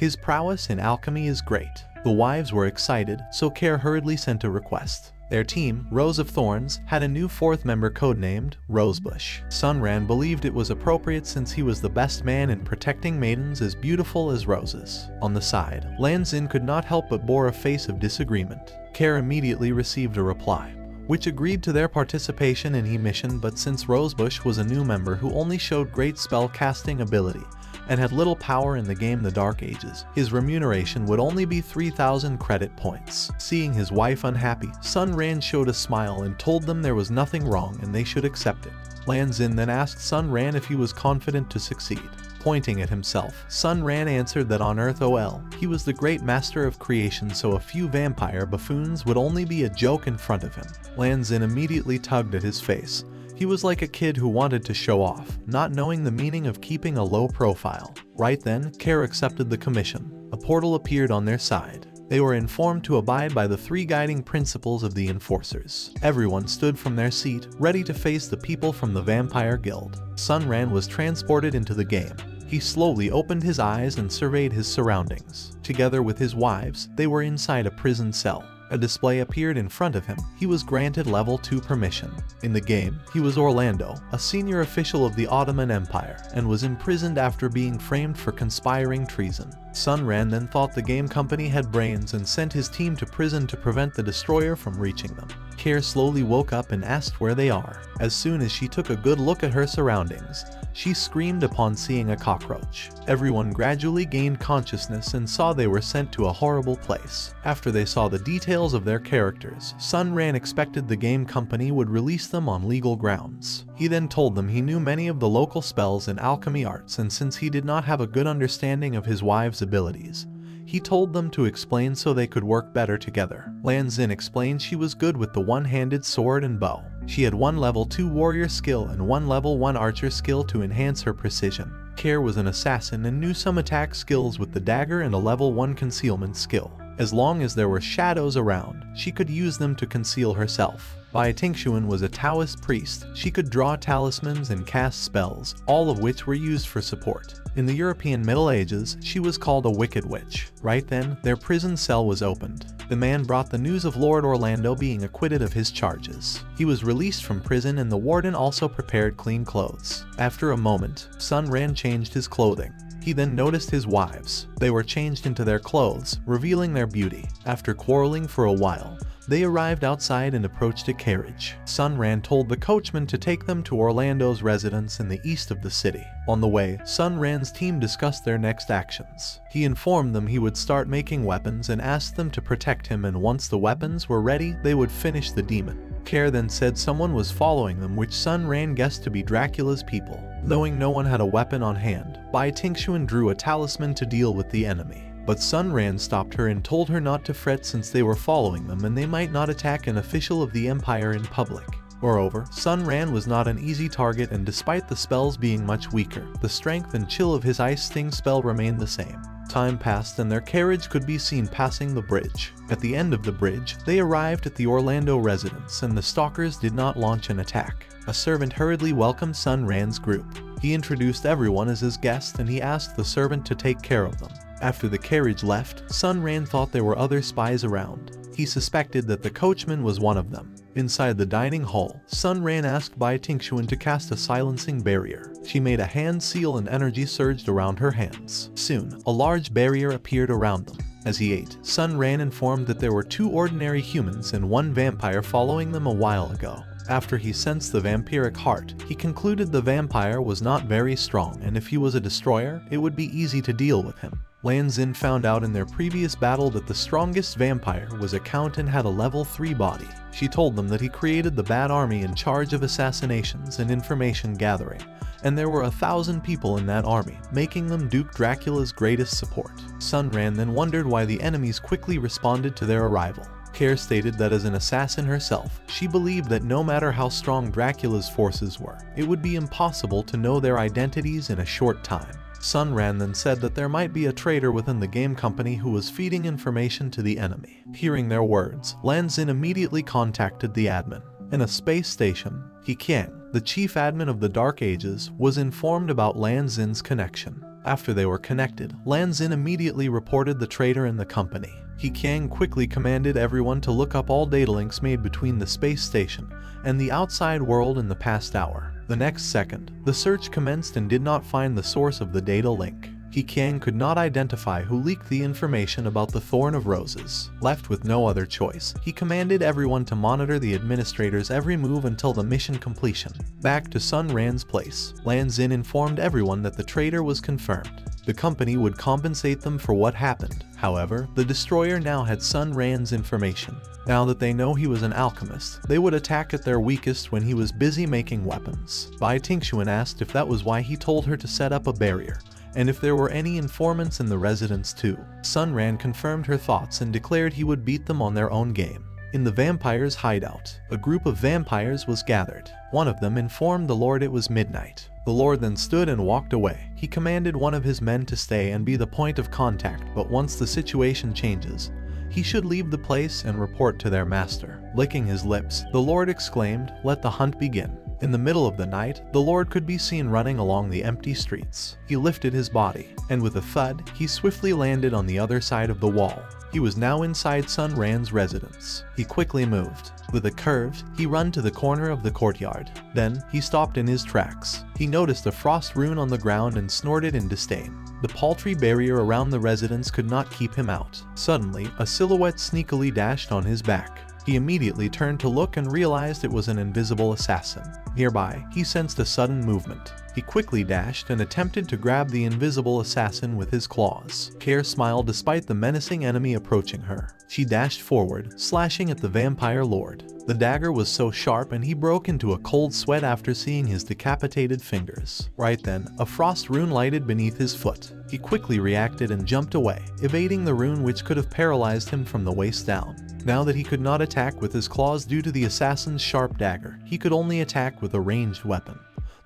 his prowess in alchemy is great. The wives were excited, so Care hurriedly sent a request. Their team, Rose of Thorns, had a new fourth member codenamed Rosebush. Sun Ran believed it was appropriate since he was the best man in protecting maidens as beautiful as roses. On the side, Lan Xin could not help but bore a face of disagreement. Care immediately received a reply, which agreed to their participation in the mission, but since Rosebush was a new member who only showed great spell casting ability and had little power in the game The Dark Ages, his remuneration would only be 3,000 credit points. Seeing his wife unhappy, Sun Ran showed a smile and told them there was nothing wrong and they should accept it. Lan Xin then asked Sun Ran if he was confident to succeed. Pointing at himself, Sun Ran answered that on Earth OL, he was the great master of creation, so a few vampire buffoons would only be a joke in front of him. Lan Xin immediately tugged at his face. He was like a kid who wanted to show off, not knowing the meaning of keeping a low profile. Right then, Care accepted the commission. A portal appeared on their side. They were informed to abide by the 3 guiding principles of the enforcers. Everyone stood from their seat, ready to face the people from the Vampire Guild. Sun Ran was transported into the game. He slowly opened his eyes and surveyed his surroundings. Together with his wives, they were inside a prison cell. A display appeared in front of him. He was granted level 2 permission. In the game, he was Orlando, a senior official of the Ottoman Empire, and was imprisoned after being framed for conspiring treason. Sun Ran then thought the game company had brains and sent his team to prison to prevent the destroyer from reaching them. Care slowly woke up and asked where they are. As soon as she took a good look at her surroundings, she screamed upon seeing a cockroach. Everyone gradually gained consciousness and saw they were sent to a horrible place. After they saw the details of their characters, Sun Ran expected the game company would release them on legal grounds. He then told them he knew many of the local spells and alchemy arts, and since he did not have a good understanding of his wife's abilities, he told them to explain so they could work better together. Lan Xin explained she was good with the one-handed sword and bow. She had 1 level 2 warrior skill and 1 level 1 archer skill to enhance her precision. Care was an assassin and knew some attack skills with the dagger and a level 1 concealment skill. As long as there were shadows around, she could use them to conceal herself. Bai Tingshuan was a Taoist priest. She could draw talismans and cast spells, all of which were used for support. In the European Middle Ages, she was called a Wicked Witch. Right then, their prison cell was opened. The man brought the news of Lord Orlando being acquitted of his charges. He was released from prison and the warden also prepared clean clothes. After a moment, Sun Ran changed his clothing. He then noticed his wives. They were changed into their clothes, revealing their beauty. After quarreling for a while, they arrived outside and approached a carriage. Sun Ran told the coachman to take them to Orlando's residence in the east of the city. On the way, Sun Ran's team discussed their next actions. He informed them he would start making weapons and asked them to protect him, and once the weapons were ready, they would finish the demon. Care then said someone was following them, which Sun Ran guessed to be Dracula's people. Knowing no one had a weapon on hand, Bai Tingshuan drew a talisman to deal with the enemy. But Sun Ran stopped her and told her not to fret since they were following them and they might not attack an official of the Empire in public. Moreover, Sun Ran was not an easy target, and despite the spells being much weaker, the strength and chill of his Ice Sting spell remained the same. Time passed and their carriage could be seen passing the bridge. At the end of the bridge, they arrived at the Orlando residence and the stalkers did not launch an attack. A servant hurriedly welcomed Sun Ran's group. He introduced everyone as his guest and he asked the servant to take care of them. After the carriage left, Sun Ran thought there were other spies around. He he suspected that the coachman was one of them. Inside the dining hall, Sun Ran asked Bai Tingshuan to cast a silencing barrier. She made a hand seal and energy surged around her hands. Soon, a large barrier appeared around them. As he ate, Sun Ran informed that there were 2 ordinary humans and 1 vampire following them a while ago. After he sensed the vampiric heart, he concluded the vampire was not very strong, and if he was a destroyer, it would be easy to deal with him. Lan Xin found out in their previous battle that the strongest vampire was a count and had a level 3 body. She told them that he created the Bad Army in charge of assassinations and information gathering, and there were 1,000 people in that army, making them Duke Dracula's greatest support. Sun Ran then wondered why the enemies quickly responded to their arrival. Kerr stated that as an assassin herself, she believed that no matter how strong Dracula's forces were, it would be impossible to know their identities in a short time. Sun Ran then said that there might be a traitor within the game company who was feeding information to the enemy. Hearing their words, Lan Xin immediately contacted the admin. In a space station, He Qiang, the chief admin of the Dark Ages, was informed about Lan Xin's connection. After they were connected, Lan Xin immediately reported the traitor in the company. He Qiang quickly commanded everyone to look up all data links made between the space station and the outside world in the past hour. The next second, the search commenced and did not find the source of the data link. He Qiang could not identify who leaked the information about the Thorn of Roses. Left with no other choice, he commanded everyone to monitor the administrator's every move until the mission completion. Back to Sun Ran's place, Lan Xin informed everyone that the traitor was confirmed. The company would compensate them for what happened. However, the destroyer now had Sun Ran's information. Now that they know he was an alchemist, they would attack at their weakest when he was busy making weapons. Bai Tingshuan asked if that was why he told her to set up a barrier, and if there were any informants in the residence too. Sun Ran confirmed her thoughts and declared he would beat them on their own game. In the vampires' hideout, a group of vampires was gathered. One of them informed the Lord it was midnight. The Lord then stood and walked away. He commanded one of his men to stay and be the point of contact, but once the situation changes, he should leave the place and report to their master. Licking his lips, the Lord exclaimed, "Let the hunt begin." In the middle of the night, the Lord could be seen running along the empty streets. He lifted his body, and with a thud, he swiftly landed on the other side of the wall. He was now inside Sun Ran's residence. He quickly moved. With a curve, he ran to the corner of the courtyard. Then, he stopped in his tracks. He noticed a frost rune on the ground and snorted in disdain. The paltry barrier around the residence could not keep him out. Suddenly, a silhouette sneakily dashed on his back. He immediately turned to look and realized it was an invisible assassin. Nearby, he sensed a sudden movement. He quickly dashed and attempted to grab the invisible assassin with his claws. Kerr smiled despite the menacing enemy approaching her. She dashed forward, slashing at the vampire lord. The dagger was so sharp and he broke into a cold sweat after seeing his decapitated fingers. Right then, a frost rune lighted beneath his foot. He quickly reacted and jumped away, evading the rune which could have paralyzed him from the waist down. Now that he could not attack with his claws due to the assassin's sharp dagger, he could only attack with a ranged weapon.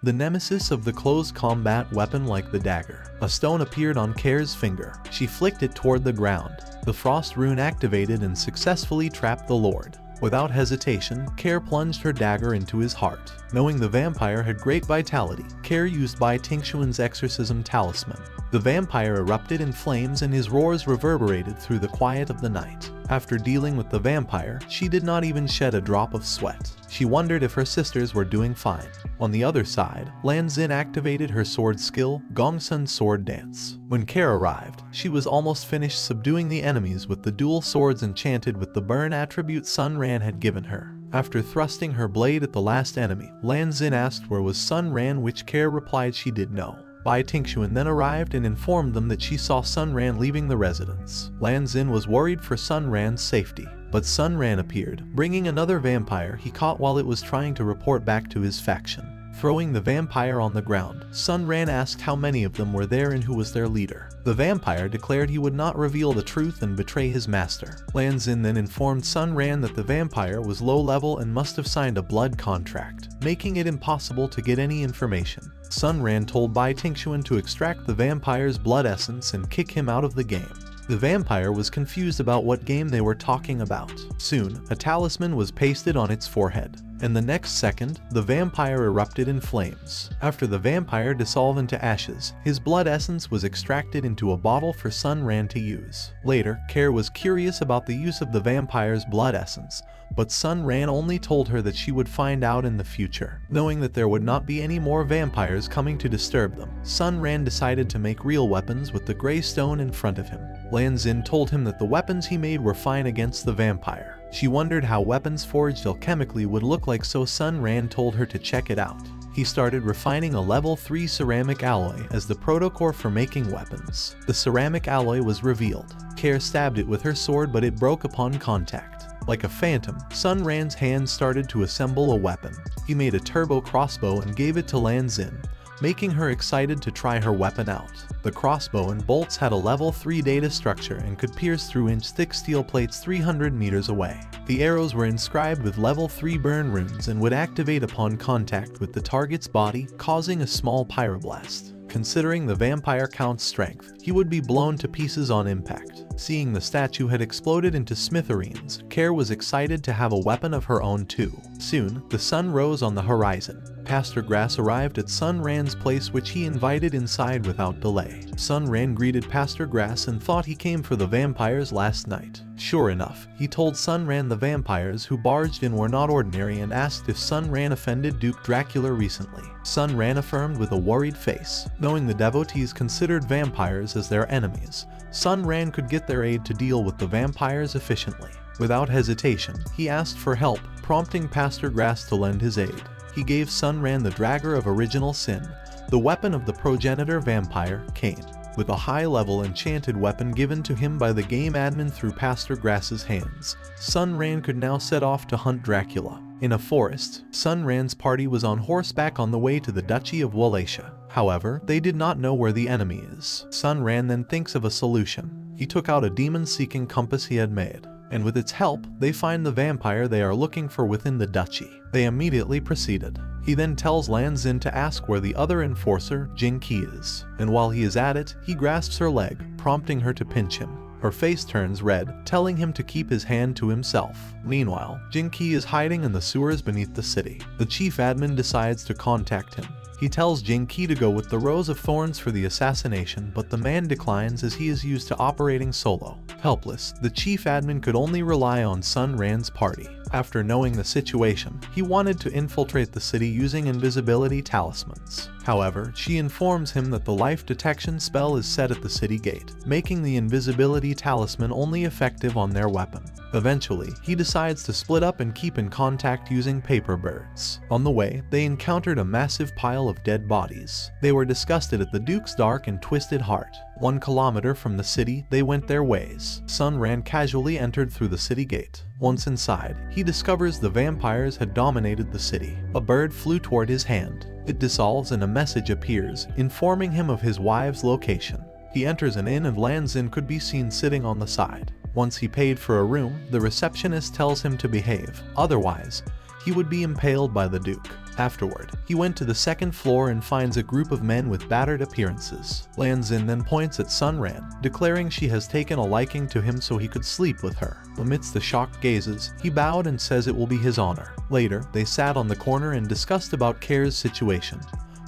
The nemesis of the close combat weapon like the dagger. A stone appeared on Kerr's finger. She flicked it toward the ground. The frost rune activated and successfully trapped the lord. Without hesitation, Kerr plunged her dagger into his heart. Knowing the vampire had great vitality, Kerr used Bai Tingshuan's exorcism talisman. The vampire erupted in flames and his roars reverberated through the quiet of the night. After dealing with the vampire, she did not even shed a drop of sweat. She wondered if her sisters were doing fine. On the other side, Lan Xin activated her sword skill, Gongsun Sword Dance. When Kerr arrived, she was almost finished subduing the enemies with the dual swords enchanted with the burn attribute Sun Ran had given her. After thrusting her blade at the last enemy, Lan Xin asked where was Sun Ran, which Kerr replied she did know. Bai Tingshuan then arrived and informed them that she saw Sun Ran leaving the residence. Lan Xin was worried for Sun Ran's safety, but Sun Ran appeared, bringing another vampire he caught while it was trying to report back to his faction. Throwing the vampire on the ground, Sun Ran asked how many of them were there and who was their leader. The vampire declared he would not reveal the truth and betray his master. Lan Xin then informed Sun Ran that the vampire was low level and must have signed a blood contract, making it impossible to get any information. Sun Ran told Bai Tingshuan to extract the vampire's blood essence and kick him out of the game. The vampire was confused about what game they were talking about. Soon, a talisman was pasted on its forehead. and the next second, the vampire erupted in flames. After the vampire dissolved into ashes, his blood essence was extracted into a bottle for Sun Ran to use. Later, Care was curious about the use of the vampire's blood essence, but Sun Ran only told her that she would find out in the future. Knowing that there would not be any more vampires coming to disturb them, Sun Ran decided to make real weapons with the gray stone in front of him. Lan Xin told him that the weapons he made were fine against the vampire. She wondered how weapons forged alchemically would look like, so Sun Ran told her to check it out. He started refining a level 3 ceramic alloy as the protocore for making weapons. The ceramic alloy was revealed. Care stabbed it with her sword, but it broke upon contact. Like a phantom, Sun Ran's hand started to assemble a weapon. He made a turbo crossbow and gave it to Lan Xin, making her excited to try her weapon out. The crossbow and bolts had a level 3 data structure and could pierce through inch-thick steel plates 300 meters away. The arrows were inscribed with level 3 burn runes and would activate upon contact with the target's body, causing a small pyroblast. Considering the vampire count's strength, he would be blown to pieces on impact. Seeing the statue had exploded into smithereens, Care was excited to have a weapon of her own too. Soon, the sun rose on the horizon. Pastor Grass arrived at Sun Ran's place, which he invited inside without delay. Sun Ran greeted Pastor Grass and thought he came for the vampires last night. Sure enough, he told Sun Ran the vampires who barged in were not ordinary and asked if Sun Ran offended Duke Dracula recently. Sun Ran affirmed with a worried face. Knowing the devotees considered vampires as their enemies, Sun Ran could get their aid to deal with the vampires efficiently. Without hesitation, he asked for help, prompting Pastor Grass to lend his aid. He gave Sun Ran the Dagger of Original Sin, the weapon of the progenitor vampire, Cain. With a high-level enchanted weapon given to him by the game admin through Pastor Grass's hands, Sun Ran could now set off to hunt Dracula. In a forest, Sun Ran's party was on horseback on the way to the Duchy of Wallachia. However, they did not know where the enemy is. Sun Ran then thinks of a solution. He took out a demon-seeking compass he had made, and with its help, they find the vampire they are looking for within the duchy. They immediately proceeded. He then tells Lan Xin to ask where the other enforcer, Jing Qi, is, and while he is at it, he grasps her leg, prompting her to pinch him. Her face turns red, telling him to keep his hand to himself. Meanwhile, Jing Qi is hiding in the sewers beneath the city. The chief admin decides to contact him. He tells Jing Qi to go with the Rose of Thorns for the assassination, but the man declines as he is used to operating solo. Helpless, the chief admin could only rely on Sun Ran's party. After knowing the situation, he wanted to infiltrate the city using invisibility talismans. However, she informs him that the life detection spell is set at the city gate, making the invisibility talisman only effective on their weapon. Eventually, he decides to split up and keep in contact using paper birds. On the way, they encountered a massive pile of dead bodies. They were disgusted at the Duke's dark and twisted heart. 1 kilometer from the city, they went their ways. Sun Ran casually entered through the city gate. Once inside, he discovers the vampires had dominated the city. A bird flew toward his hand. It dissolves and a message appears, informing him of his wife's location. He enters an inn and Lan Xin could be seen sitting on the side. Once he paid for a room, the receptionist tells him to behave, otherwise, he would be impaled by the Duke. Afterward, he went to the second floor and finds a group of men with battered appearances. Lan Xin then points at Sun Ran, declaring she has taken a liking to him so he could sleep with her. Amidst the shocked gazes, he bowed and says it will be his honor. Later, they sat on the corner and discussed about Care's situation,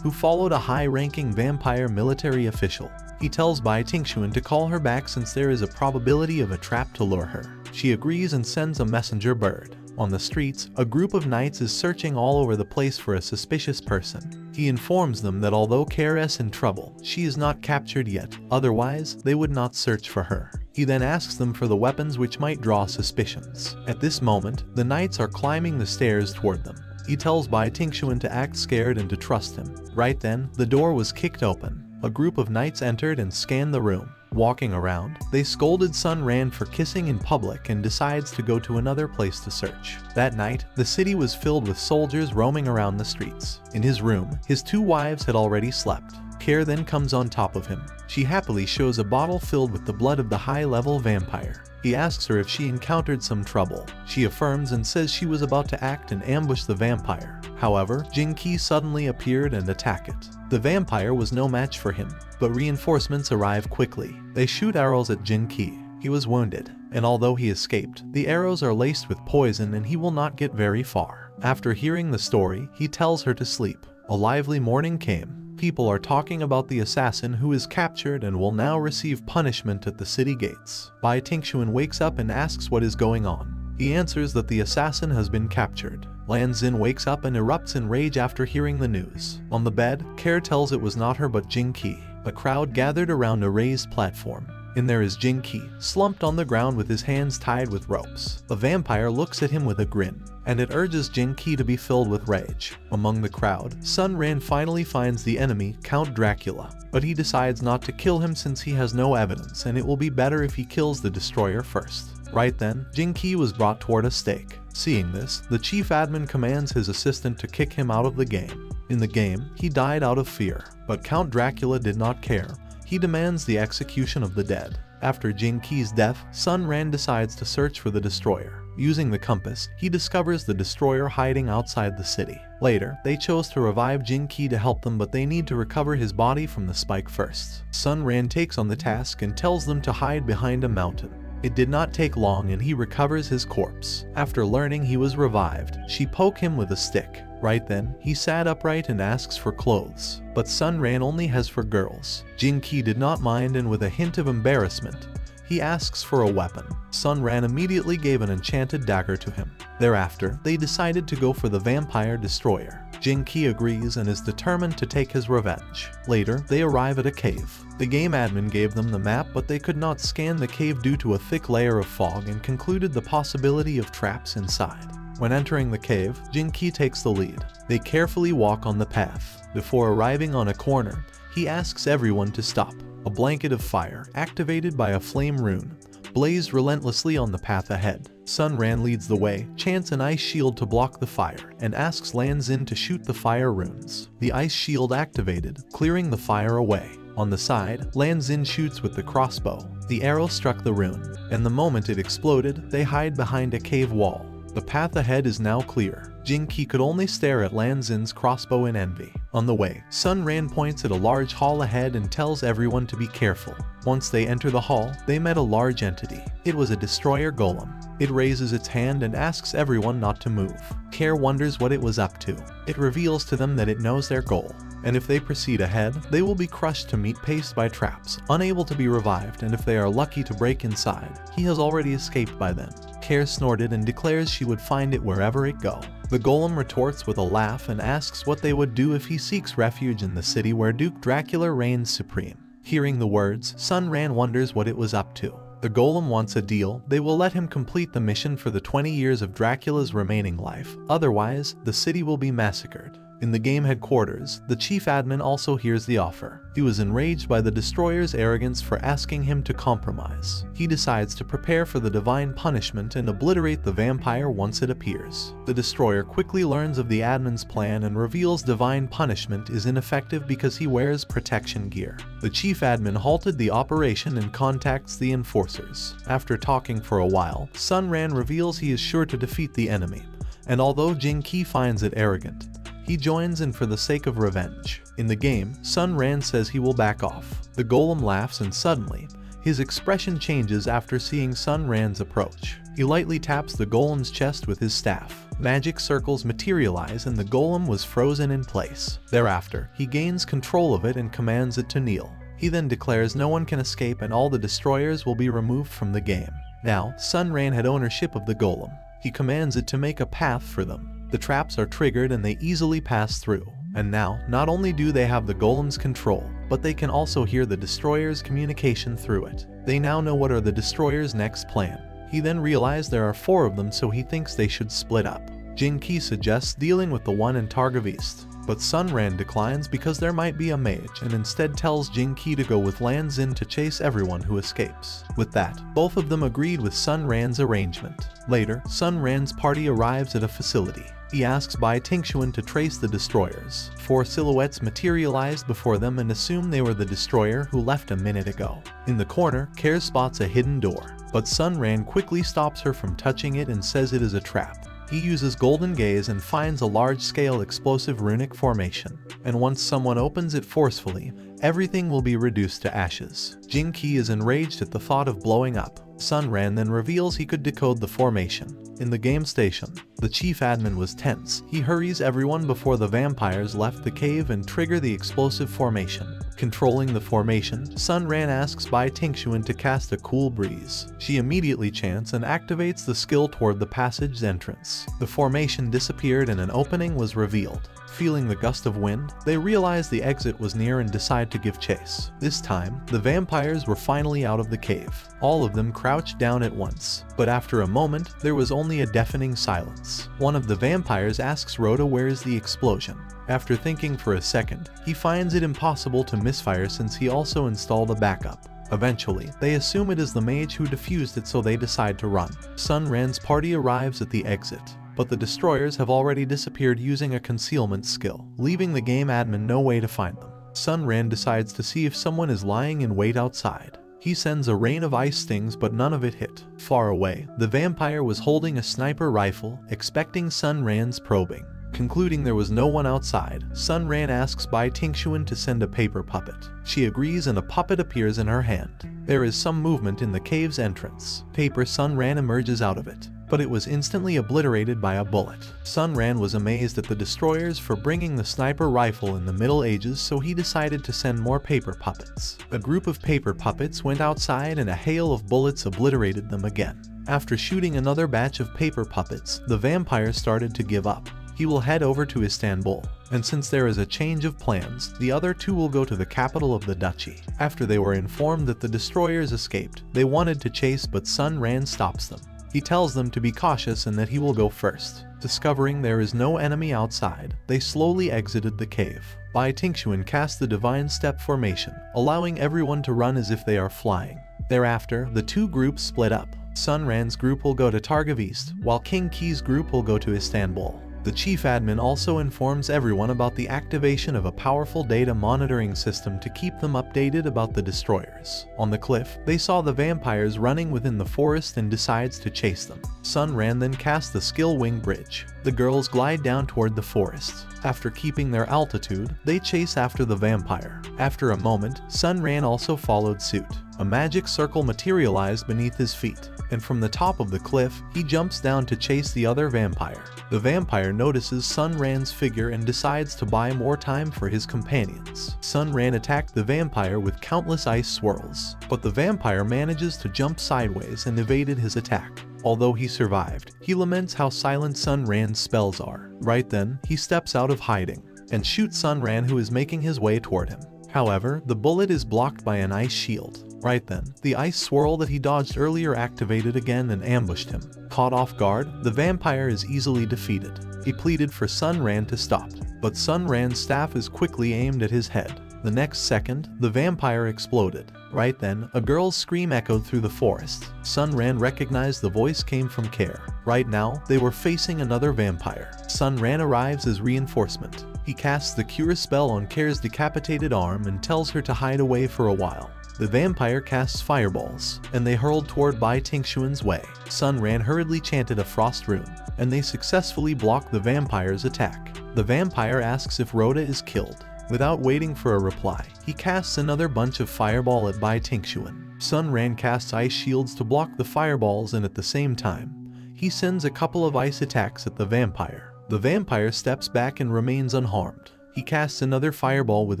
who followed a high-ranking vampire military official. He tells Bai Tingxuan to call her back since there is a probability of a trap to lure her. She agrees and sends a messenger bird. On the streets, a group of knights is searching all over the place for a suspicious person. He informs them that although Care is in trouble, she is not captured yet, otherwise they would not search for her. He then asks them for the weapons which might draw suspicions. At this moment, the knights are climbing the stairs toward them. He tells Bai Tingxuan to act scared and to trust him. Right then, the door was kicked open. A group of knights entered and scanned the room. Walking around, they scolded Sun Ran for kissing in public and decides to go to another place to search. That night, the city was filled with soldiers roaming around the streets. In his room, his 2 wives had already slept. Care then comes on top of him. She happily shows a bottle filled with the blood of the high-level vampire. He asks her if she encountered some trouble. She affirms and says she was about to act and ambush the vampire. However, Jing Qi suddenly appeared and attacked it. The vampire was no match for him, but reinforcements arrive quickly. They shoot arrows at Jing Qi. He was wounded, and although he escaped, the arrows are laced with poison and he will not get very far. After hearing the story, he tells her to sleep. A lively morning came. People are talking about the assassin who is captured and will now receive punishment at the city gates. Bai Tingxuan wakes up and asks what is going on. He answers that the assassin has been captured. Lan Xin wakes up and erupts in rage after hearing the news. On the bed, Care tells it was not her but Jing Qi. A crowd gathered around a raised platform. In there is Jing Qi, slumped on the ground with his hands tied with ropes. The vampire looks at him with a grin, and it urges Jing Qi to be filled with rage. Among the crowd, Sun Ran finally finds the enemy, Count Dracula, but he decides not to kill him since he has no evidence and it will be better if he kills the destroyer first. Right then, Jing Qi was brought toward a stake. Seeing this, the chief admin commands his assistant to kick him out of the game. In the game, he died out of fear, but Count Dracula did not care. He demands the execution of the dead. After Jing Qi's death, Sun Ran decides to search for the destroyer. Using the compass, he discovers the destroyer hiding outside the city. Later, they chose to revive Jing Qi to help them, but they need to recover his body from the spike first. Sun Ran takes on the task and tells them to hide behind a mountain. It did not take long and he recovers his corpse. After learning he was revived, she poked him with a stick. Right then, he sat upright and asks for clothes. But Sun Ran only has for girls. Jing Qi did not mind and with a hint of embarrassment, he asks for a weapon. Sun Ran immediately gave an enchanted dagger to him. Thereafter, they decided to go for the vampire destroyer. Jing Qi agrees and is determined to take his revenge. Later, they arrive at a cave. The game admin gave them the map, but they could not scan the cave due to a thick layer of fog and concluded the possibility of traps inside. When entering the cave, Jing Qi takes the lead. They carefully walk on the path. Before arriving on a corner, he asks everyone to stop. A blanket of fire, activated by a flame rune, blazed relentlessly on the path ahead. Sun Ran leads the way, chants an ice shield to block the fire, and asks Lan Xin to shoot the fire runes. The ice shield activated, clearing the fire away. On the side, Lan Xin shoots with the crossbow. The arrow struck the rune, and the moment it exploded, they hide behind a cave wall. The path ahead is now clear. Jing Qi could only stare at Lan Xin's crossbow in envy. On the way, Sun Ran points at a large hall ahead and tells everyone to be careful. Once they enter the hall, they met a large entity. It was a destroyer golem. It raises its hand and asks everyone not to move. Care wonders what it was up to. It reveals to them that it knows their goal, and if they proceed ahead, they will be crushed to meat paste by traps, unable to be revived, and if they are lucky to break inside, he has already escaped by then. Care snorted and declares she would find it wherever it go. The golem retorts with a laugh and asks what they would do if he seeks refuge in the city where Duke Dracula reigns supreme. Hearing the words, Sun Ran wonders what it was up to. The golem wants a deal. They will let him complete the mission for the 20 years of Dracula's remaining life. Otherwise, the city will be massacred. In the game headquarters, the chief admin also hears the offer. He was enraged by the destroyer's arrogance for asking him to compromise. He decides to prepare for the divine punishment and obliterate the vampire once it appears. The destroyer quickly learns of the admin's plan and reveals divine punishment is ineffective because he wears protection gear. The chief admin halted the operation and contacts the enforcers. After talking for a while, Sun Ran reveals he is sure to defeat the enemy, and although Jing Qi finds it arrogant, he joins in for the sake of revenge. In the game, Sun Ran says he will back off. The golem laughs and suddenly, his expression changes after seeing Sun Ran's approach. He lightly taps the golem's chest with his staff. Magic circles materialize and the golem was frozen in place. Thereafter, he gains control of it and commands it to kneel. He then declares no one can escape and all the destroyers will be removed from the game. Now, Sun Ran had ownership of the golem. He commands it to make a path for them. The traps are triggered and they easily pass through. And now, not only do they have the golem's control, but they can also hear the destroyer's communication through it. They now know what are the destroyer's next plan. He then realized there are 4 of them, so he thinks they should split up. Jing Qi suggests dealing with the one in Targov East, but Sun Ran declines because there might be a mage and instead tells Jing Qi to go with Lan Xin to chase everyone who escapes. With that, both of them agreed with Sun Ran's arrangement. Later, Sun Ran's party arrives at a facility. He asks Bai Tingxuan to trace the destroyers. 4 silhouettes materialized before them and assume they were the destroyer who left a minute ago. In the corner, Care spots a hidden door, but Sun Ran quickly stops her from touching it and says it is a trap. He uses Golden Gaze and finds a large-scale explosive runic formation, and once someone opens it forcefully, everything will be reduced to ashes. Jing Qi is enraged at the thought of blowing up. Sun Ran then reveals he could decode the formation. In the game station, the chief admin was tense. He hurries everyone before the vampires left the cave and trigger the explosive formation. Controlling the formation, Sun Ran asks Bai Tingxuan to cast a cool breeze. She immediately chants and activates the skill toward the passage's entrance. The formation disappeared and an opening was revealed. Feeling the gust of wind, they realize the exit was near and decide to give chase. This time, the vampires were finally out of the cave. All of them crouched down at once, but after a moment, there was only a deafening silence. One of the vampires asks Rhoda where is the explosion. After thinking for a second, he finds it impossible to misfire since he also installed a backup. Eventually, they assume it is the mage who defused it, so they decide to run. Sun Ran's party arrives at the exit, but the destroyers have already disappeared using a concealment skill, leaving the game admin no way to find them. Sun Ran decides to see if someone is lying in wait outside. He sends a rain of ice stings, but none of it hit. Far away, the vampire was holding a sniper rifle, expecting Sun Ran's probing. Concluding there was no one outside, Sun Ran asks Bai Tingxuan to send a paper puppet. She agrees and a puppet appears in her hand. There is some movement in the cave's entrance. Paper Sun Ran emerges out of it, but it was instantly obliterated by a bullet. Sun Ran was amazed at the destroyers for bringing the sniper rifle in the Middle Ages, so he decided to send more paper puppets. A group of paper puppets went outside and a hail of bullets obliterated them again. After shooting another batch of paper puppets, the vampire started to give up. He will head over to Istanbul, and since there is a change of plans, the other two will go to the capital of the duchy. After they were informed that the destroyers escaped, they wanted to chase, but Sun Ran stops them. He tells them to be cautious and that he will go first. Discovering there is no enemy outside, they slowly exited the cave. Bai Tingxuan cast the Divine Step formation, allowing everyone to run as if they are flying. Thereafter, the two groups split up. Sun Ran's group will go to Targov East, while King Qi's group will go to Istanbul. The chief admin also informs everyone about the activation of a powerful data monitoring system to keep them updated about the destroyers. On the cliff, they saw the vampires running within the forest and decides to chase them. Sun Ran then casts the skill Wing Bridge. The girls glide down toward the forest. After keeping their altitude, they chase after the vampire. After a moment, Sun Ran also followed suit. A magic circle materialized beneath his feet, and from the top of the cliff, he jumps down to chase the other vampire. The vampire notices Sun Ran's figure and decides to buy more time for his companions. Sun Ran attacked the vampire with countless ice swirls, but the vampire manages to jump sideways and evaded his attack. Although he survived, he laments how silent Sun Ran's spells are. Right then, he steps out of hiding and shoots Sun Ran, who is making his way toward him. However, the bullet is blocked by an ice shield. Right then, the ice swirl that he dodged earlier activated again and ambushed him. Caught off guard, the vampire is easily defeated. He pleaded for Sun Ran to stop, but Sun Ran's staff is quickly aimed at his head. The next second, the vampire exploded. Right then, a girl's scream echoed through the forest. Sun Ran recognized the voice came from Care. Right now, they were facing another vampire. Sun Ran arrives as reinforcement. He casts the Cure spell on Care's decapitated arm and tells her to hide away for a while. The vampire casts fireballs, and they hurled toward Bai Tingxuan's way. Sun Ran hurriedly chanted a frost rune, and they successfully blocked the vampire's attack. The vampire asks if Rhoda is killed. Without waiting for a reply, he casts another bunch of fireball at Bai Tingxuan. Sun Ran casts ice shields to block the fireballs, and at the same time, he sends a couple of ice attacks at the vampire. The vampire steps back and remains unharmed. He casts another fireball with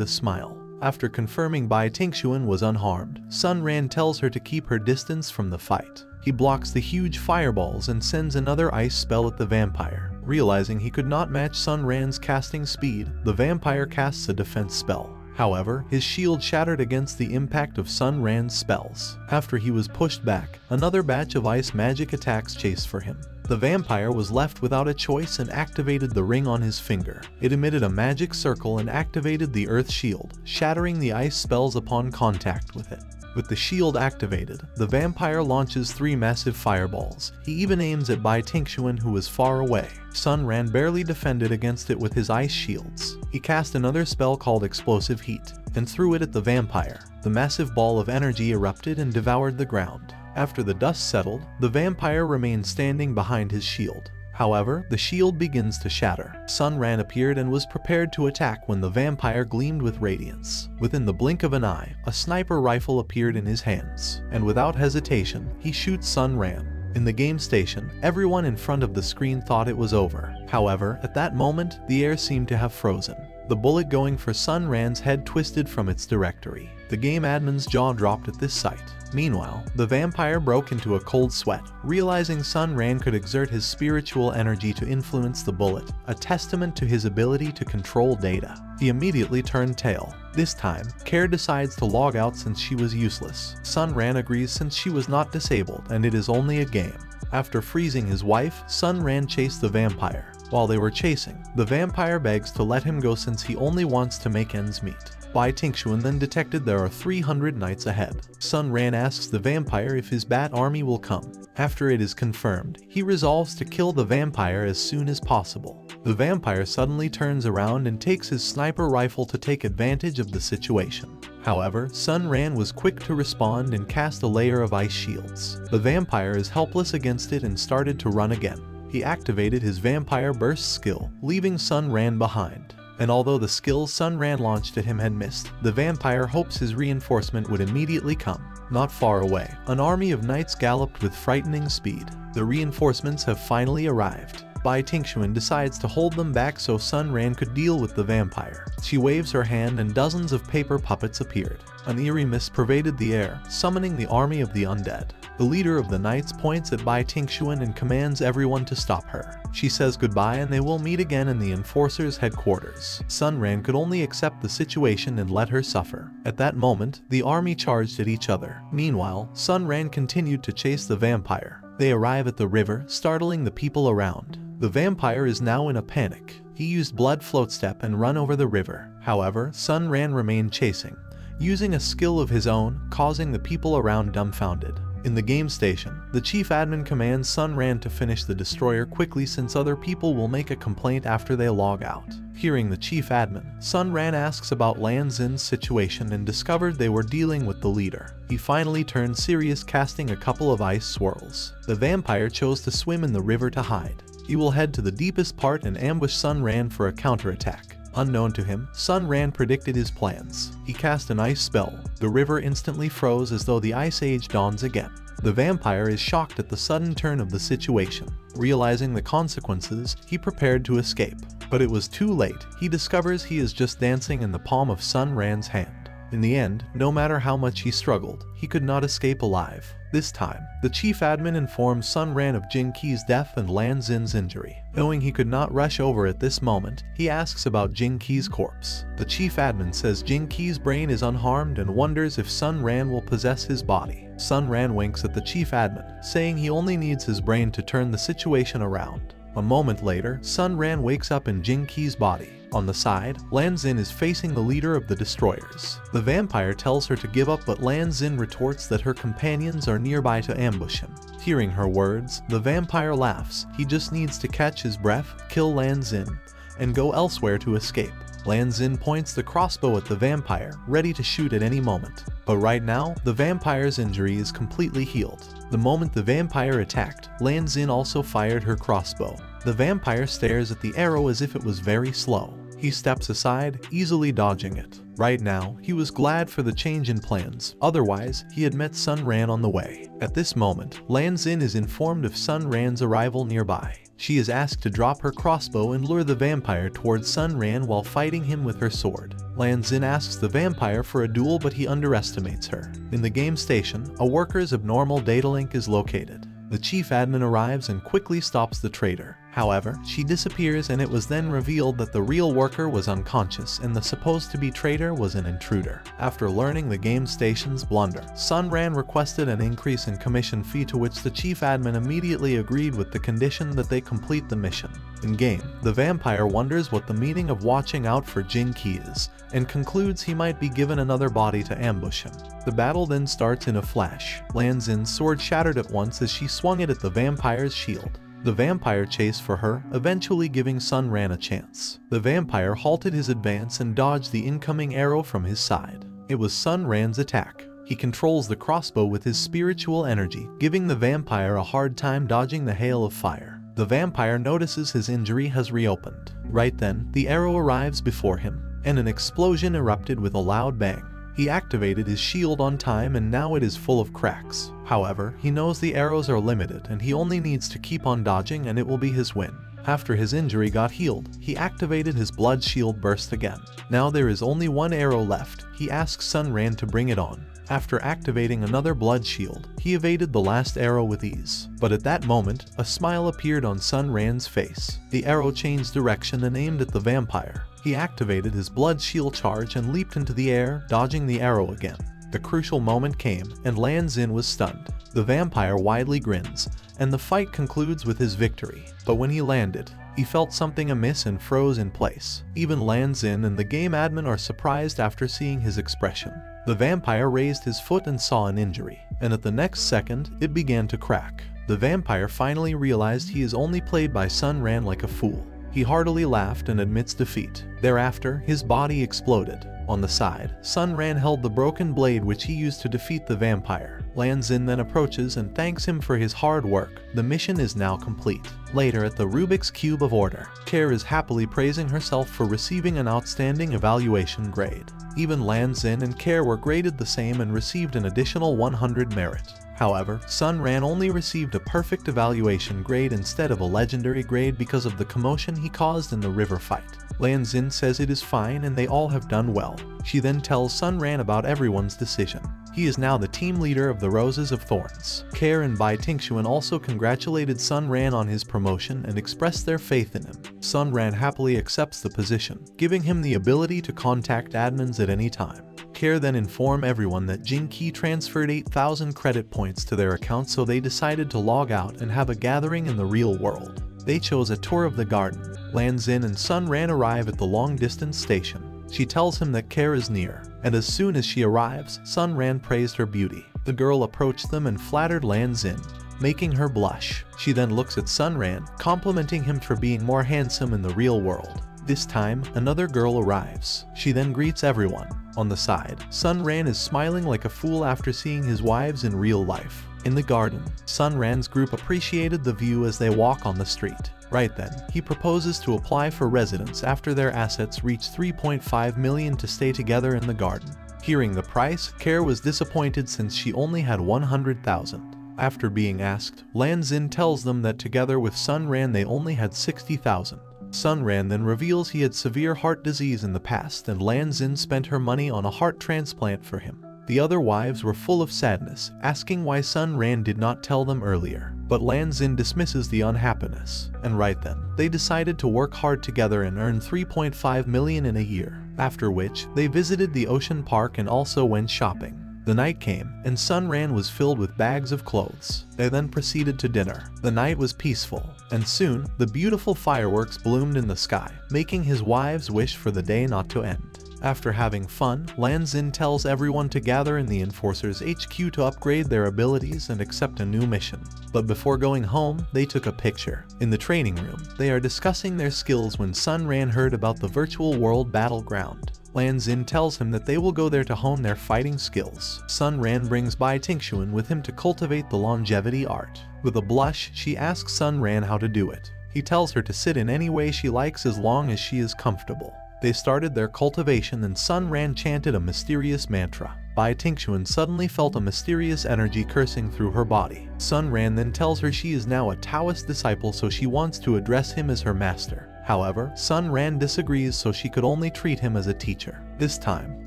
a smile. After confirming Bai Tingxuan was unharmed, Sun Ran tells her to keep her distance from the fight. He blocks the huge fireballs and sends another ice spell at the vampire. Realizing he could not match Sun Ran's casting speed, the vampire casts a defense spell. However, his shield shattered against the impact of Sun Ran's spells. After he was pushed back, another batch of ice magic attacks chased for him. The vampire was left without a choice and activated the ring on his finger. It emitted a magic circle and activated the earth shield, shattering the ice spells upon contact with it. With the shield activated, the vampire launches 3 massive fireballs. He even aims at Bai Tingxuan, who was far away. Sun Ran barely defended against it with his ice shields. He cast another spell called Explosive Heat, and threw it at the vampire. The massive ball of energy erupted and devoured the ground. After the dust settled, the vampire remained standing behind his shield. However, the shield begins to shatter. Sun Ran appeared and was prepared to attack when the vampire gleamed with radiance. Within the blink of an eye, a sniper rifle appeared in his hands, and without hesitation, he shoots Sun Ran. In the game station, everyone in front of the screen thought it was over. However, at that moment, the air seemed to have frozen. The bullet going for Sun Ran's head twisted from its trajectory. The game admin's jaw dropped at this sight. Meanwhile, the vampire broke into a cold sweat, realizing Sun Ran could exert his spiritual energy to influence the bullet, a testament to his ability to control data. He immediately turned tail. This time, Care decides to log out since she was useless. Sun Ran agrees since she was not disabled and it is only a game. After freezing his wife, Sun Ran chased the vampire. While they were chasing, the vampire begs to let him go since he only wants to make ends meet. Bai Tingshuan then detected there are 300 knights ahead. Sun Ran asks the vampire if his bat army will come. After it is confirmed, he resolves to kill the vampire as soon as possible. The vampire suddenly turns around and takes his sniper rifle to take advantage of the situation. However, Sun Ran was quick to respond and cast a layer of ice shields. The vampire is helpless against it and started to run again. He activated his Vampire Burst skill, leaving Sun Ran behind. And although the skills Sun Ran launched at him had missed, the vampire hopes his reinforcement would immediately come. Not far away, an army of knights galloped with frightening speed. The reinforcements have finally arrived. Bai Tingshuan decides to hold them back so Sun Ran could deal with the vampire. She waves her hand and dozens of paper puppets appeared. An eerie mist pervaded the air, summoning the army of the undead. The leader of the knights points at Bai Tingshuan and commands everyone to stop her. She says goodbye and they will meet again in the enforcer's headquarters. Sun Ran could only accept the situation and let her suffer. At that moment, the army charged at each other. Meanwhile, Sun Ran continued to chase the vampire. They arrive at the river, startling the people around. The vampire is now in a panic. He used Blood Floatstep and run over the river. However, Sun Ran remained chasing, using a skill of his own, causing the people around dumbfounded. In the game station, the chief admin commands Sun Ran to finish the destroyer quickly since other people will make a complaint after they log out. Hearing the chief admin, Sun Ran asks about Lan Xin's situation and discovered they were dealing with the leader. He finally turned serious, casting a couple of ice swirls. The vampire chose to swim in the river to hide. He will head to the deepest part and ambush Sun Ran for a counterattack. Unknown to him, Sun Ran predicted his plans. He cast an ice spell. The river instantly froze as though the Ice Age dawns again. The vampire is shocked at the sudden turn of the situation. Realizing the consequences, he prepared to escape. But it was too late. He discovers he is just dancing in the palm of Sun Ran's hand. In the end, no matter how much he struggled, he could not escape alive. This time, the chief admin informs Sun Ran of Jing Qi's death and Lan Xin's injury. Knowing he could not rush over at this moment, he asks about Jing Qi's corpse. The chief admin says Jing Qi's brain is unharmed and wonders if Sun Ran will possess his body. Sun Ran winks at the chief admin, saying he only needs his brain to turn the situation around. A moment later, Sun Ran wakes up in Jing Qi's body. On the side, Lan Xin is facing the leader of the destroyers. The vampire tells her to give up, but Lan Xin retorts that her companions are nearby to ambush him. Hearing her words, the vampire laughs. He just needs to catch his breath, kill Lan Xin, and go elsewhere to escape. Lan Xin points the crossbow at the vampire, ready to shoot at any moment. But right now, the vampire's injury is completely healed. The moment the vampire attacked, Lan Xin also fired her crossbow. The vampire stares at the arrow as if it was very slow. He steps aside, easily dodging it. Right now, he was glad for the change in plans, otherwise, he had met Sun Ran on the way. At this moment, Lan Xin is informed of Sun Ran's arrival nearby. She is asked to drop her crossbow and lure the vampire towards Sun Ran while fighting him with her sword. Lan Xin asks the vampire for a duel, but he underestimates her. In the game station, a worker's abnormal data link is located. The chief admin arrives and quickly stops the traitor. However, she disappears and it was then revealed that the real worker was unconscious and the supposed-to-be traitor was an intruder. After learning the game station's blunder, Sun Ran requested an increase in commission fee, to which the chief admin immediately agreed with the condition that they complete the mission. In-game, the vampire wonders what the meaning of watching out for Jing Qi is, and concludes he might be given another body to ambush him. The battle then starts in a flash. Lan Xin's sword shattered at once as she swung it at the vampire's shield. The vampire chased for her, eventually giving Sun Ran a chance. The vampire halted his advance and dodged the incoming arrow from his side. It was Sun Ran's attack. He controls the crossbow with his spiritual energy, giving the vampire a hard time dodging the hail of fire. the vampire notices his injury has reopened. Right then, the arrow arrives before him, and an explosion erupted with a loud bang. He activated his shield on time and now it is full of cracks. However, he knows the arrows are limited and he only needs to keep on dodging and it will be his win. After his injury got healed, he activated his blood shield burst again. Now there is only one arrow left. He asks Sun Ran to bring it on. After activating another blood shield, he evaded the last arrow with ease. But at that moment, a smile appeared on Sun Ran's face. The arrow changed direction and aimed at the vampire. He activated his blood shield charge and leaped into the air, dodging the arrow again. The crucial moment came, and Lan Xin was stunned. The vampire widely grins, and the fight concludes with his victory. But when he landed, he felt something amiss and froze in place. Even Lan Xin and the game admin are surprised after seeing his expression. The vampire raised his foot and saw an injury, and at the next second, it began to crack. The vampire finally realized he is only played by Sun Ran like a fool. He heartily laughed and admits defeat. Thereafter, his body exploded. On the side, Sun Ran held the broken blade which he used to defeat the vampire. Lan Xin then approaches and thanks him for his hard work. The mission is now complete. Later at the Rubik's Cube of Order, Kair is happily praising herself for receiving an outstanding evaluation grade. Even Lan Xin and Kair were graded the same and received an additional 100 merit. However, Sun Ran only received a perfect evaluation grade instead of a legendary grade because of the commotion he caused in the river fight. Lan Xin says it is fine and they all have done well. She then tells Sun Ran about everyone's decision. He is now the team leader of the Roses of Thorns. Kair and Bai Tingshuan also congratulated Sun Ran on his promotion and expressed their faith in him. Sun Ran happily accepts the position, giving him the ability to contact admins at any time. Kair then informed everyone that Jing Qi transferred 8,000 credit points to their account, so they decided to log out and have a gathering in the real world. They chose a tour of the garden. Lan Xin and Sun Ran arrive at the long-distance station. She tells him that Kair is near, and as soon as she arrives, Sun Ran praised her beauty. The girl approached them and flattered Lan Xin, making her blush. She then looks at Sun Ran, complimenting him for being more handsome in the real world. This time, another girl arrives. She then greets everyone. On the side, Sun Ran is smiling like a fool after seeing his wives in real life. In the garden, Sun Ran's group appreciated the view as they walk on the street. Right then, he proposes to apply for residence after their assets reach 3.5 million to stay together in the garden. Hearing the price, Kair was disappointed since she only had 100,000. After being asked, Lan Xin tells them that together with Sun Ran they only had 60,000. Sun Ran then reveals he had severe heart disease in the past and Lan Xin spent her money on a heart transplant for him. The other wives were full of sadness, asking why Sun Ran did not tell them earlier. But Lan Xin dismisses the unhappiness, and right then, they decided to work hard together and earn 3.5 million in a year, after which they visited the ocean park and also went shopping. The night came, and Sun Ran was filled with bags of clothes. They then proceeded to dinner. The night was peaceful, and soon, the beautiful fireworks bloomed in the sky, making his wives wish for the day not to end. After having fun, Lan Xin tells everyone to gather in the Enforcers HQ to upgrade their abilities and accept a new mission. But before going home, they took a picture. In the training room, they are discussing their skills when Sun Ran heard about the virtual world battleground. Lan Xin tells him that they will go there to hone their fighting skills. Sun Ran brings Bai Tingshuan with him to cultivate the longevity art. With a blush, she asks Sun Ran how to do it. He tells her to sit in any way she likes as long as she is comfortable. They started their cultivation and Sun Ran chanted a mysterious mantra. Bai Tingshuan suddenly felt a mysterious energy coursing through her body. Sun Ran then tells her she is now a Taoist disciple, so she wants to address him as her master. However, Sun Ran disagrees, so she could only treat him as a teacher. This time,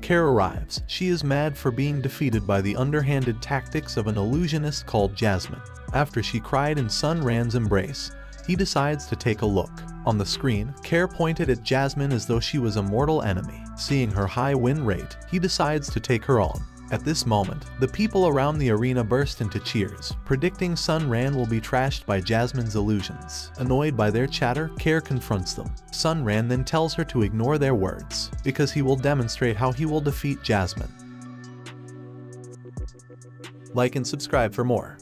Kair arrives. She is mad for being defeated by the underhanded tactics of an illusionist called Jasmine. After she cried in Sun Ran's embrace, he decides to take a look. On the screen, Kair pointed at Jasmine as though she was a mortal enemy. Seeing her high win rate, he decides to take her on. At this moment, the people around the arena burst into cheers, predicting Sun Ran will be trashed by Jasmine's illusions. Annoyed by their chatter, Kair confronts them. Sun Ran then tells her to ignore their words, because he will demonstrate how he will defeat Jasmine. Like and subscribe for more.